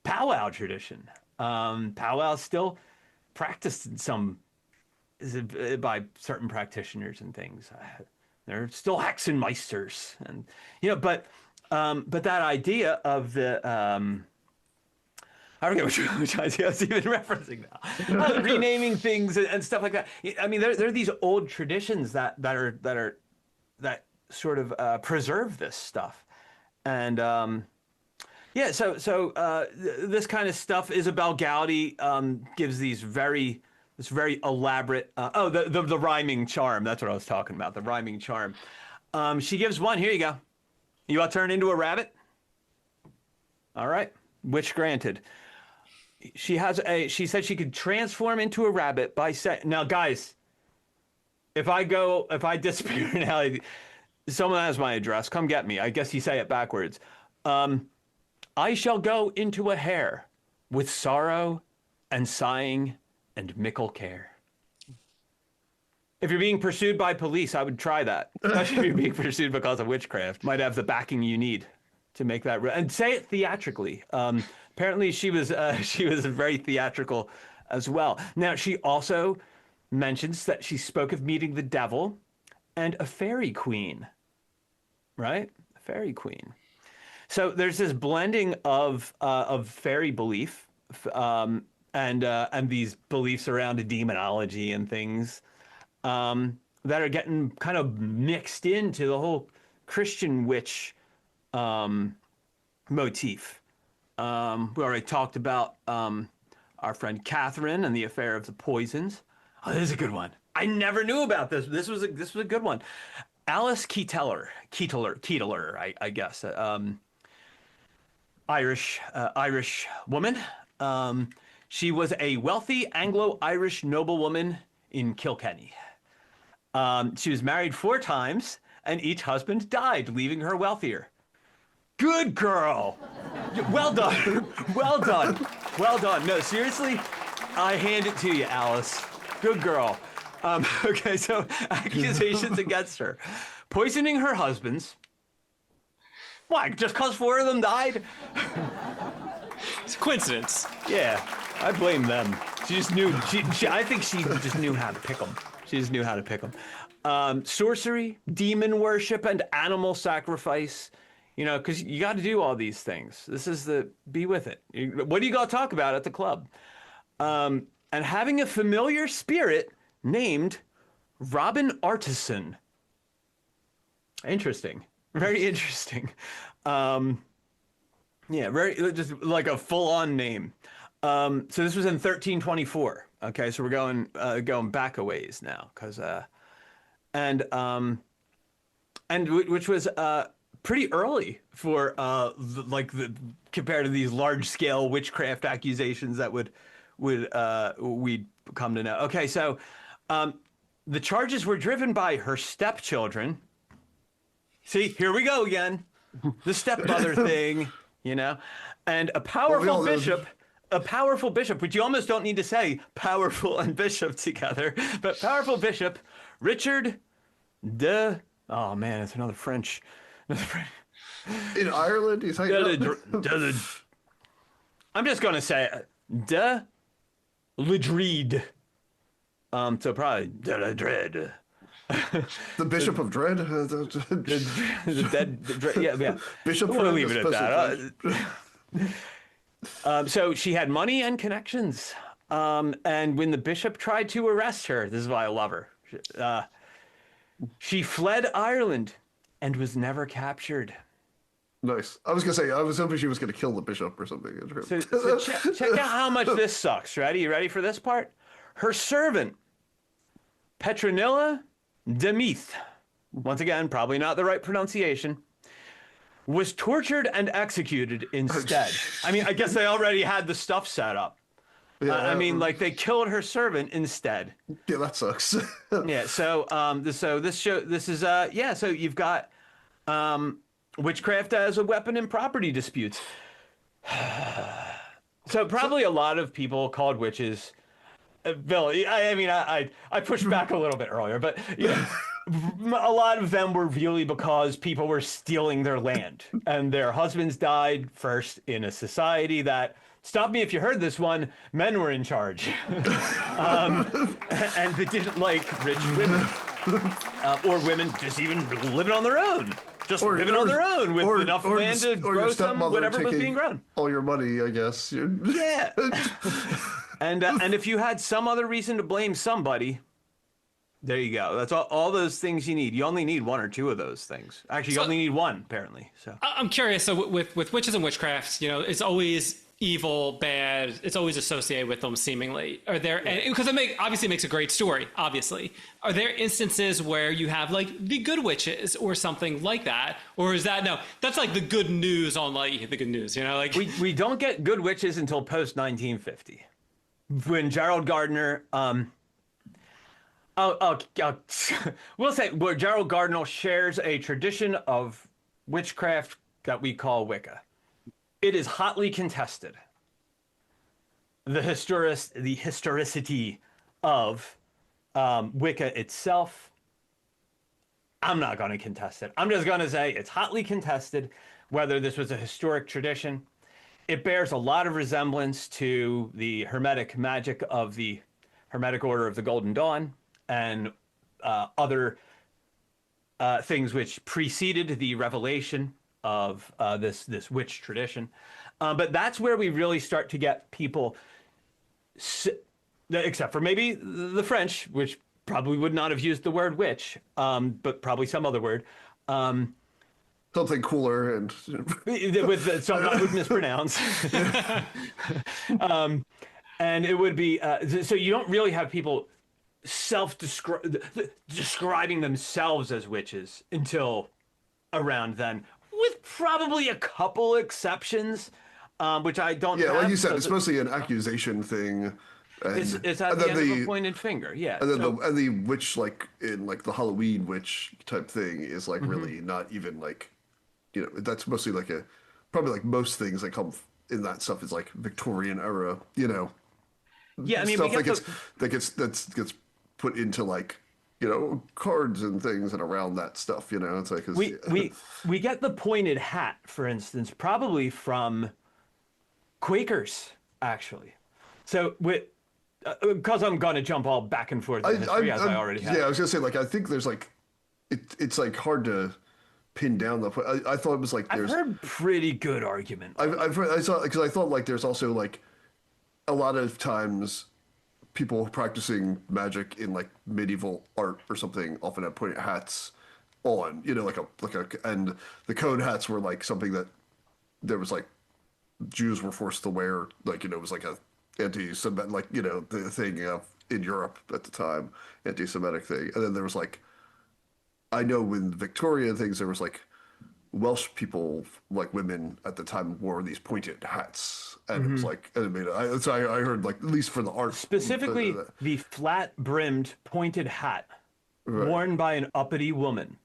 powwow tradition. Powwow's still practiced in some by certain practitioners and things. They're still hexenmeisters, and but that idea of the I don't know which idea I was even referencing now. Renaming things and stuff like that. I mean, there are these old traditions that sort of preserve this stuff, and yeah. So this kind of stuff. Isobel Gowdie gives this very elaborate. The rhyming charm. That's what I was talking about. The rhyming charm. She gives one. Here you go. You want to turn into a rabbit? All right. Wish granted. She said she could transform into a rabbit by saying, now guys, if I disappear now, someone has my address, come get me. I guess you say it backwards. I shall go into a hare with sorrow and sighing and mickle care. If you're being pursued by police, I would try that. Especially if you're being pursued because of witchcraft. Might have the backing you need to make that and say it theatrically. Apparently, she was very theatrical as well. Now, she also mentions that she spoke of meeting the devil and a fairy queen, right? A fairy queen. So there's this blending of fairy belief and these beliefs around demonology and things that are getting kind of mixed into the whole Christian witch motif. We already talked about our friend Catherine and the affair of the poisons. Oh, this is a good one. I never knew about this. This was a good one. Alice Kyteler, I guess, Irish woman. She was a wealthy Anglo-Irish noblewoman in Kilkenny. She was married 4 times, and each husband died, leaving her wealthier. Good girl. Well done. Well done. Well done. No, seriously, I hand it to you, Alice. Good girl. Okay, so accusations against her. Poisoning her husbands. Why? Just because 4 of them died? It's a coincidence. Yeah, I blame them. She just knew. I think she just knew how to pick them. She just knew how to pick them. Sorcery, demon worship, and animal sacrifice. Because you got to do all these things. This is be with it. What do you got to talk about at the club? And having a familiar spirit named Robin Artisan. Interesting. Very interesting. Yeah, very just like a full-on name. So this was in 1324. Okay, so we're going back a ways now, because and which was pretty early for compared to these large-scale witchcraft accusations that we'd come to know. Okay, so the charges were driven by her stepchildren. See, here we go again, the stepmother thing, and a powerful bishop. A powerful bishop, which you almost don't need to say powerful and bishop together, but powerful bishop Richard de. Oh man, it's another French. In Ireland, he's like. I'm just gonna say de Ledreed. So probably de Ledreed. The Bishop of Dread. Yeah. Bishop. We'll leave it at that. So she had money and connections. And when the bishop tried to arrest her, this is why I love her. She fled Ireland and was never captured. Nice. I was gonna say, I was hoping she was gonna kill the bishop or something. So check out how much this sucks. Ready? You ready for this part? Her servant, Petronilla Demeth, once again, probably not the right pronunciation, was tortured and executed instead. I mean, I guess they already had the stuff set up. Yeah, I mean, like they killed her servant instead. yeah, that sucks. Yeah. So so you've got witchcraft as a weapon in property disputes. So probably a lot of people called witches. Bill, I mean, I pushed back a little bit earlier, but you know, a lot of them were really because people were stealing their land and their husbands died first in a society that, stop me if you heard this one, men were in charge. And they didn't like rich women or women just even living on their own. Just living on their own with enough land to grow some whatever was being grown. All your money, I guess. Yeah. And if you had some other reason to blame somebody, there you go. That's all those things you need. You only need one or two of those things. Actually, you only need one, apparently. So I'm curious. So with witches and witchcraft, you know, it's always evil, bad. It's always associated with them, seemingly. Are there? Because obviously makes a great story. Obviously, are there instances where you have like the good witches or something like that, or is that no? That's like the good news on like the good news. You know, like we don't get good witches until post 1950. When Gerald Gardner, we'll say where Gerald Gardner shares a tradition of witchcraft that we call Wicca. It is hotly contested. The historicity of Wicca itself, I'm not going to contest it. I'm just going to say it's hotly contested whether this was a historic tradition. It bears a lot of resemblance to the Hermetic magic of the Hermetic Order of the Golden Dawn and other things which preceded the revelation of this witch tradition. But that's where we really start to get people, except for maybe the French, which probably would not have used the word witch, but probably some other word. Something cooler and so I would mispronounce. And it would be so you don't really have people describing themselves as witches until around then, with probably a couple exceptions, which I don't. Yeah, have, like you said, so it's mostly an accusation thing. And, it's at the end of a pointed finger, yeah. And then the witch, like in like the Halloween witch type thing, is like really not even like, you know, that's mostly like probably like most things that come in that stuff is like Victorian era, you know. Yeah, I mean, stuff that gets put into like, you know, cards and things and around that stuff, you know. It's like we get the pointed hat, for instance, probably from Quakers, actually. So because I'm gonna jump all back and forth in history as I already have. Yeah, I was gonna say like I think there's like it's like hard to pin down the point. I thought it was like I've heard pretty good argument. I've heard, I saw because I thought like there's also like a lot of times people practicing magic in like medieval art or something often have pointed hats on, you know, and the cone hats were like something that there was like Jews were forced to wear, like, you know, it was like a anti-Semitic, like, you know, the thing in Europe at the time, anti-Semitic thing. And then there was like, I know when Victorian things, there was like Welsh people, like women at the time wore these pointed hats. And it was like, I mean, I heard like, at least for the art. Specifically, the flat-brimmed pointed hat worn by an uppity woman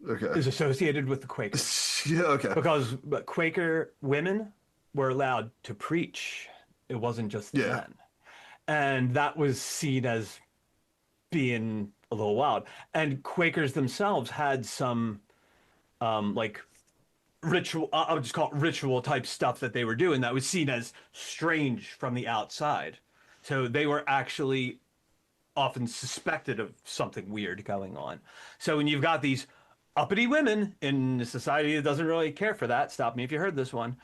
is associated with the Quakers. Yeah, okay. Because Quaker women were allowed to preach. It wasn't just men. And that was seen as being a little wild. And Quakers themselves had some like ritual, I'll just call it ritual type stuff that they were doing that was seen as strange from the outside. So they were actually often suspected of something weird going on. So when you've got these uppity women in a society that doesn't really care for that, stop me if you heard this one,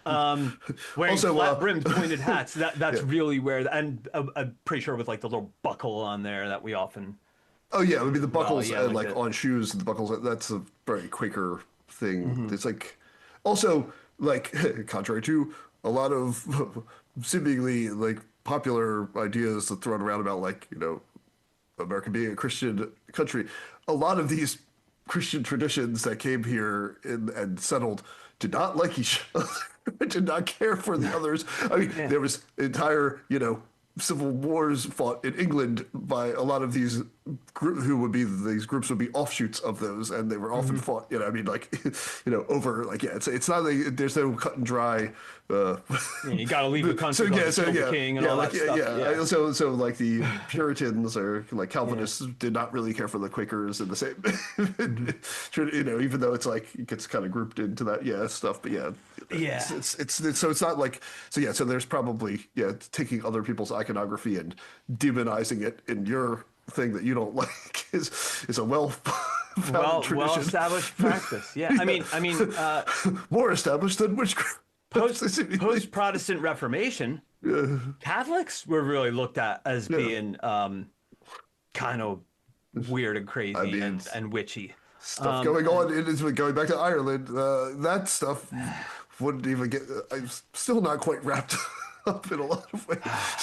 wearing also, flat-brimmed pointed hats, that's really where, and I'm pretty sure with like the little buckle on there that we often... Oh yeah, it would be the buckles and like on shoes, the buckles, that's a very Quaker thing. It's like, also, like, contrary to a lot of seemingly like popular ideas that thrown around about like, America being a Christian country, a lot of these Christian traditions that came here and settled did not like each other, did not care for the others. I mean, Yeah. there was entire, civil wars fought in England by a lot of these these groups would be offshoots of those, and they were often fought. I mean, like, over like it's not like there's no cut and dry. Yeah, you got to leave the So country, go yeah, to so kill the yeah, king, and yeah, all like that stuff. Yeah. So like the Puritans or like Calvinists did not really care for the Quakers in the same, even though it's like it gets kind of grouped into that stuff. But yeah, Yeah. it's so it's not like so there's probably taking other people's iconography and demonizing it in your thing that you don't like is a well tradition. Established practice. Yeah. I mean, More established than witchcraft. post Protestant Reformation, Catholics were really looked at as being kind of weird and crazy and witchy. Stuff going on. It is going back to Ireland. That stuff wouldn't even get. I'm still not quite wrapped up in a lot of ways. I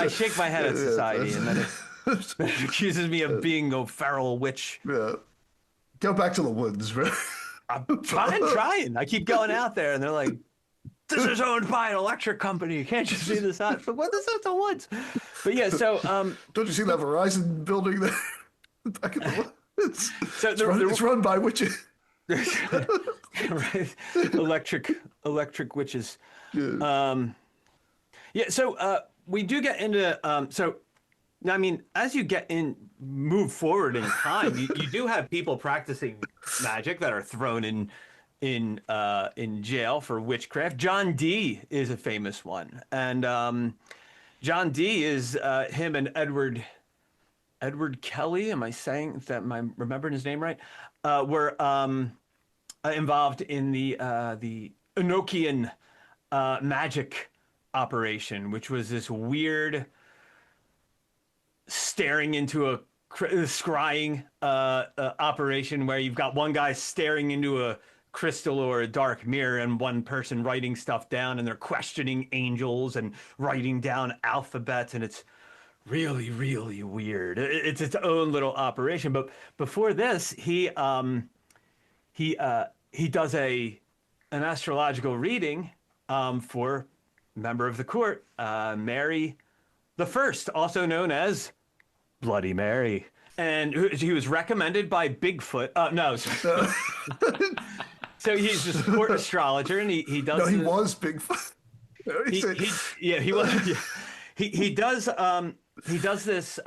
shake my head at society, and then it accuses me of being a feral witch. Yeah. Go back to the woods, right? I'm trying. I keep going out there, and they're like, "This is owned by an electric company. You can't just see this out." But what is out the woods? But yeah, so don't you see that Verizon building there back in the woods? It's run by witches. Right. Electric witches. Yeah. So we do get into I mean, as you move forward in time, you do have people practicing magic that are thrown in jail for witchcraft. John Dee is a famous one, and John Dee is him and Edward Kelley. Am I remembering his name right? Were involved in the Enochian magic operation, which was this weird staring into a scrying operation where you've got one guy staring into a crystal or a dark mirror and one person writing stuff down, and they're questioning angels and writing down alphabets, and it's really, really weird. It's its own little operation. But before this, he does an astrological reading for a member of the court, Mary the First, also known as Bloody Mary, and he was recommended by Bigfoot. No, so he's this court astrologer, and he does. No, he was Bigfoot. He was. Yeah. He does this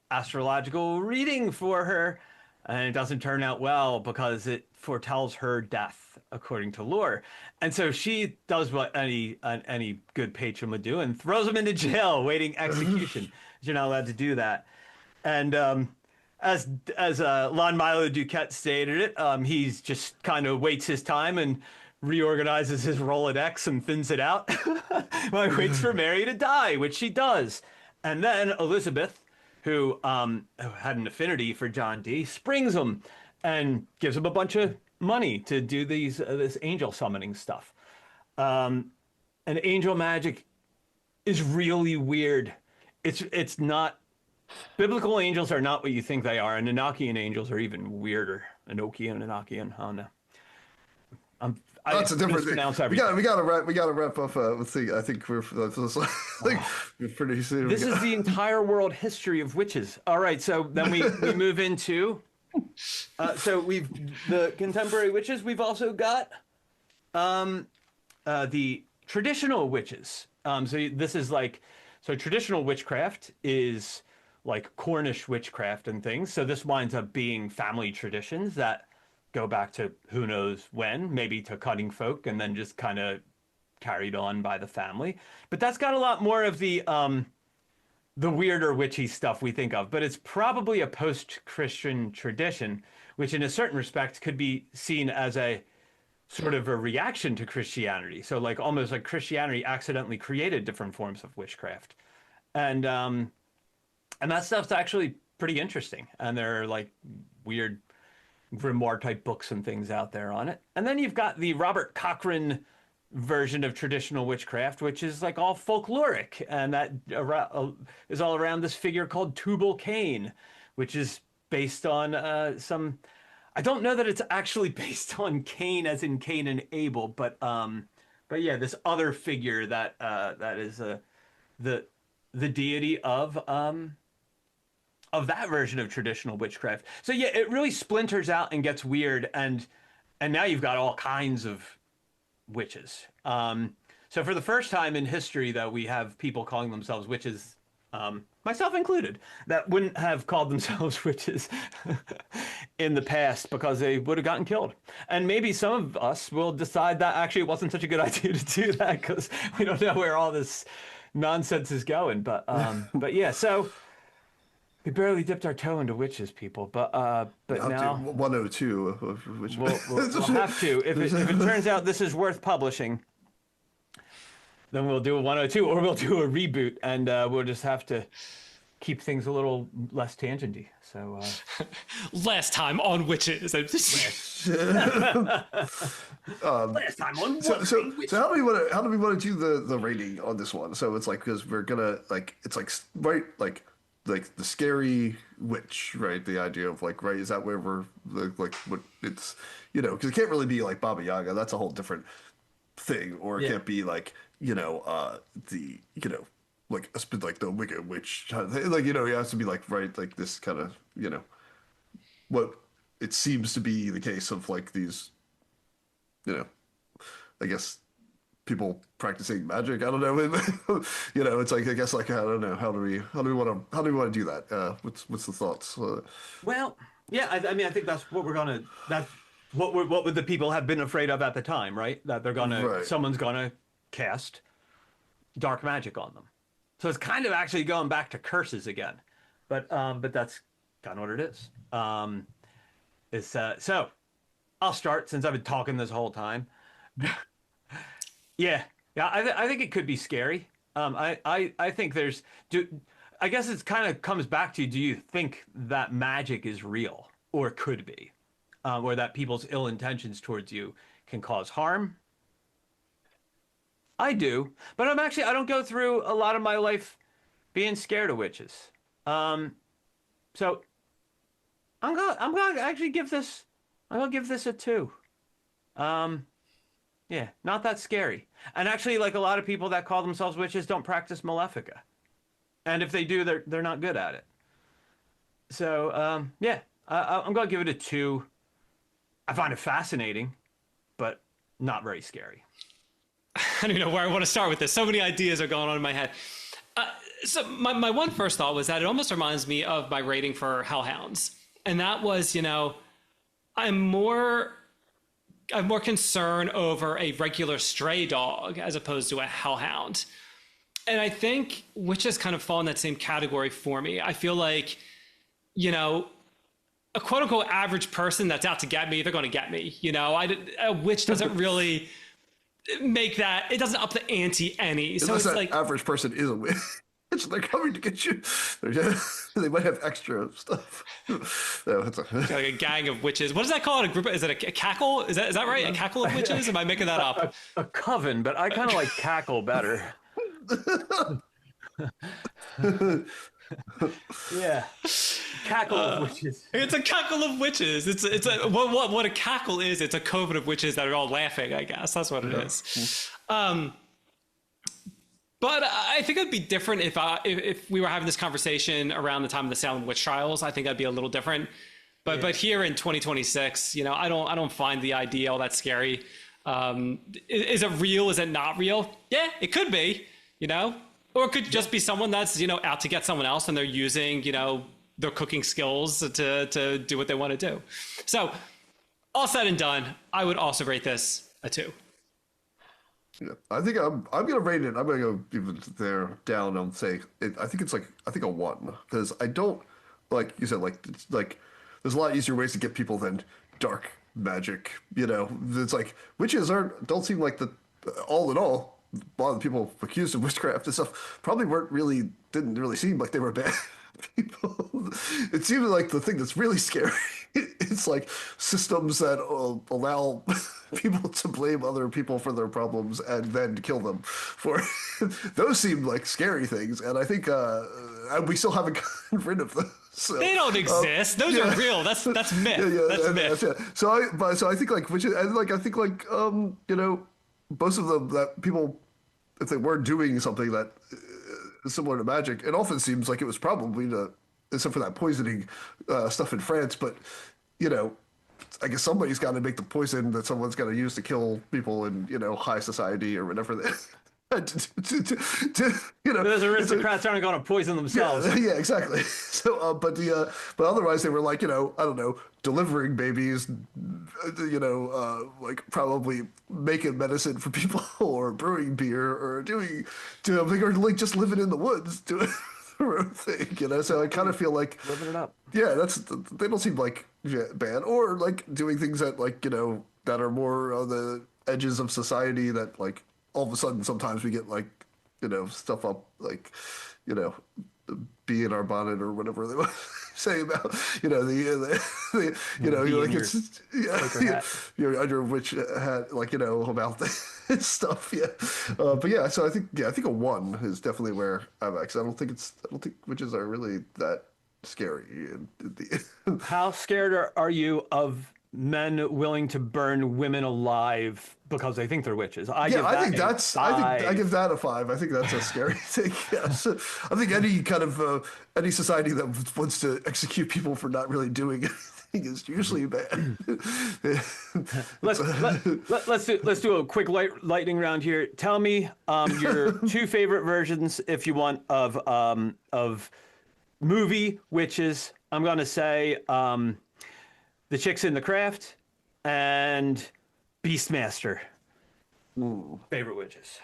astrological reading for her, and it doesn't turn out well because it foretells her death according to lore. And so she does what any good patron would do and throws him into jail waiting execution. You're not allowed to do that. And as Lon Milo Duquette stated it, he's just kind of waits his time and reorganizes his Rolodex and thins it out while he waits for Mary to die, which she does. And then Elizabeth, who had an affinity for John Dee, springs him and gives him a bunch of money to do this angel summoning stuff. And angel magic is really weird. It's not. Biblical angels are not what you think they are, and Enochian angels are even weirder. Enochian, I don't know. That's a different thing. We gotta wrap up. Let's see. I think we're pretty soon. This is the entire world history of witches. All right, so then we move into. So we've the contemporary witches. We've also got the traditional witches. So this is traditional witchcraft is like Cornish witchcraft and things. So this winds up being family traditions that go back to who knows when, maybe to cutting folk, and then just kind of carried on by the family. But that's got a lot more of the weirder witchy stuff we think of. But it's probably a post-Christian tradition, which in a certain respect could be seen as a sort of a reaction to Christianity. So like almost like Christianity accidentally created different forms of witchcraft. And that stuff's actually pretty interesting. And they're like weird grimoire type books and things out there on it. And then you've got the Robert Cochrane version of traditional witchcraft, which is like all folkloric, and that is all around this figure called Tubal Cain, which is based on some. I don't know that it's actually based on Cain as in Cain and Abel, but yeah, this other figure that that is the deity of that version of traditional witchcraft. So yeah, it really splinters out and gets weird, and now you've got all kinds of witches. So for the first time in history, though, we have people calling themselves witches, myself included, that wouldn't have called themselves witches in the past because they would have gotten killed. And maybe some of us will decide that actually it wasn't such a good idea to do that because we don't know where all this nonsense is going. But yeah, so we barely dipped our toe into witches, people. But now 102, which we'll have to. If it turns out this is worth publishing, then we'll do a 102, or we'll do a reboot, and we'll just have to keep things a little less tangenty. So last time on witches. last time on so how do we want to do the rating on this one? So it's like, because we're gonna like, it's like right like the scary witch, right? The idea of like, right, is that where we're like what it's, because it can't really be like Baba Yaga. That's a whole different thing. Or it can't be like the like the Wicca witch kind of thing. Like, it has to be like, right, like this kind of what it seems to be the case of like these I guess people practicing magic. I don't know. It's like, I guess, like, I don't know, how do we want to do that? What's the thoughts? Well, yeah, I mean, I think that's what what would the people have been afraid of at the time, right? That someone's gonna cast dark magic on them. So it's kind of actually going back to curses again, but that's kind of what it is. So I'll start since I've been talking this whole time. Yeah, I think it could be scary. I think I guess it's kind of comes back to, do you think that magic is real or could be, or that people's ill intentions towards you can cause harm? I do, but I don't go through a lot of my life being scared of witches. So I'm gonna actually give this a 2. Yeah, not that scary. And actually, like, a lot of people that call themselves witches don't practice Malefica, and if they do, they're not good at it. So yeah, I'm gonna give it a 2. I find it fascinating, but not very scary. I don't even know where I want to start with this. So many ideas are going on in my head. So my one first thought was that it almost reminds me of my rating for hellhounds. And that was, I'm more concern over a regular stray dog as opposed to a hellhound. And I think witches kind of fall in that same category for me. I feel like, a quote unquote average person that's out to get me, they're going to get me. A witch doesn't really make that, it doesn't up the ante any. So unless it's that like average person is a witch. They're coming to get you. They might have extra stuff. No, it's like a gang of witches. What is that called? A group? Is it a cackle? Is that right? A cackle of witches? Am I making that up? A coven, but I kind of like cackle better. Yeah, cackle of witches. It's a cackle of witches. It's what a cackle is. It's a coven of witches that are all laughing. I guess that's what it is. But I think it'd be different if we were having this conversation around the time of the Salem Witch Trials. I think that'd be a little different. But here in 2026, I don't find the idea all that scary. Is it real? Is it not real? Yeah, it could be. Or it could just be someone that's out to get someone else, and they're using their cooking skills to do what they want to do. So all said and done, I would also rate this a 2. Yeah, I think I'm gonna rate it. I'm gonna go give it there down and say I think it's a 1, because I don't, like you said, it's like there's a lot easier ways to get people than dark magic. It's like witches don't seem like all in all, a lot of the people accused of witchcraft and stuff probably didn't really seem like they were bad people. It seems like the thing that's really scary it's like systems that allow people to blame other people for their problems and then kill them for those seem like scary things, and I think we still haven't gotten rid of those. So, They don't exist. Those are real. That's myth. That's myth. So I think like I think like you know, most of them that people, if they weren't doing something that is similar to magic, it often seems like it was probably except for that poisoning stuff in France, but you know, I guess somebody's got to make the poison that someone's got to use to kill people in, you know, high society or whatever. You know, Those aristocrats aren't going to poison themselves. yeah, exactly. So, but otherwise they were like, you know, I don't know, delivering babies, you know, like probably making medicine for people or brewing beer or doing something, or like just living in the woods doing their own thing, you know. So I kind of feel like Living it up. yeah, they don't seem like bad, or like doing things that like, you know, that are more on the edges of society that like all of a sudden sometimes we get like, you know, stuff up like, you know, bee in our bonnet or whatever they want to say about, you know, the you know, you're like it's you're under witch hat, like, you know, about this stuff, yeah. But yeah, so I think a 1 is definitely where I'm at, 'cause I don't think witches are really that scary. How scared are you of men willing to burn women alive because they think they're witches? I give that a 5. I think that's a scary thing. Yes, I think any kind of any society that wants to execute people for not really doing anything is usually bad. Let's do a quick lightning round here. Tell me your 2 favorite versions, if you want, of movie witches. I'm gonna say The Chicks in the Craft and Beastmaster. Favorite witches.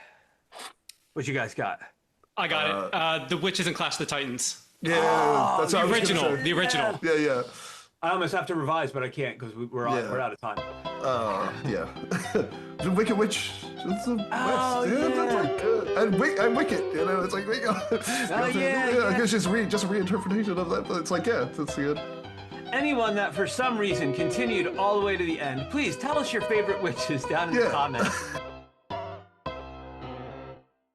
What you guys got? I got it. The Witches and Clash of the Titans. Yeah, that's The what I was gonna original. say. The original. Yeah. I almost have to revise, but I can't because we're out of time. Yeah. The Wicked Witch. It's the West. yeah. That's like good. And Wicked, you know, it's like I guess just a reinterpretation of that, but it's like, yeah, that's good. Anyone that for some reason continued all the way to the end, please tell us your favorite witches down in the comments.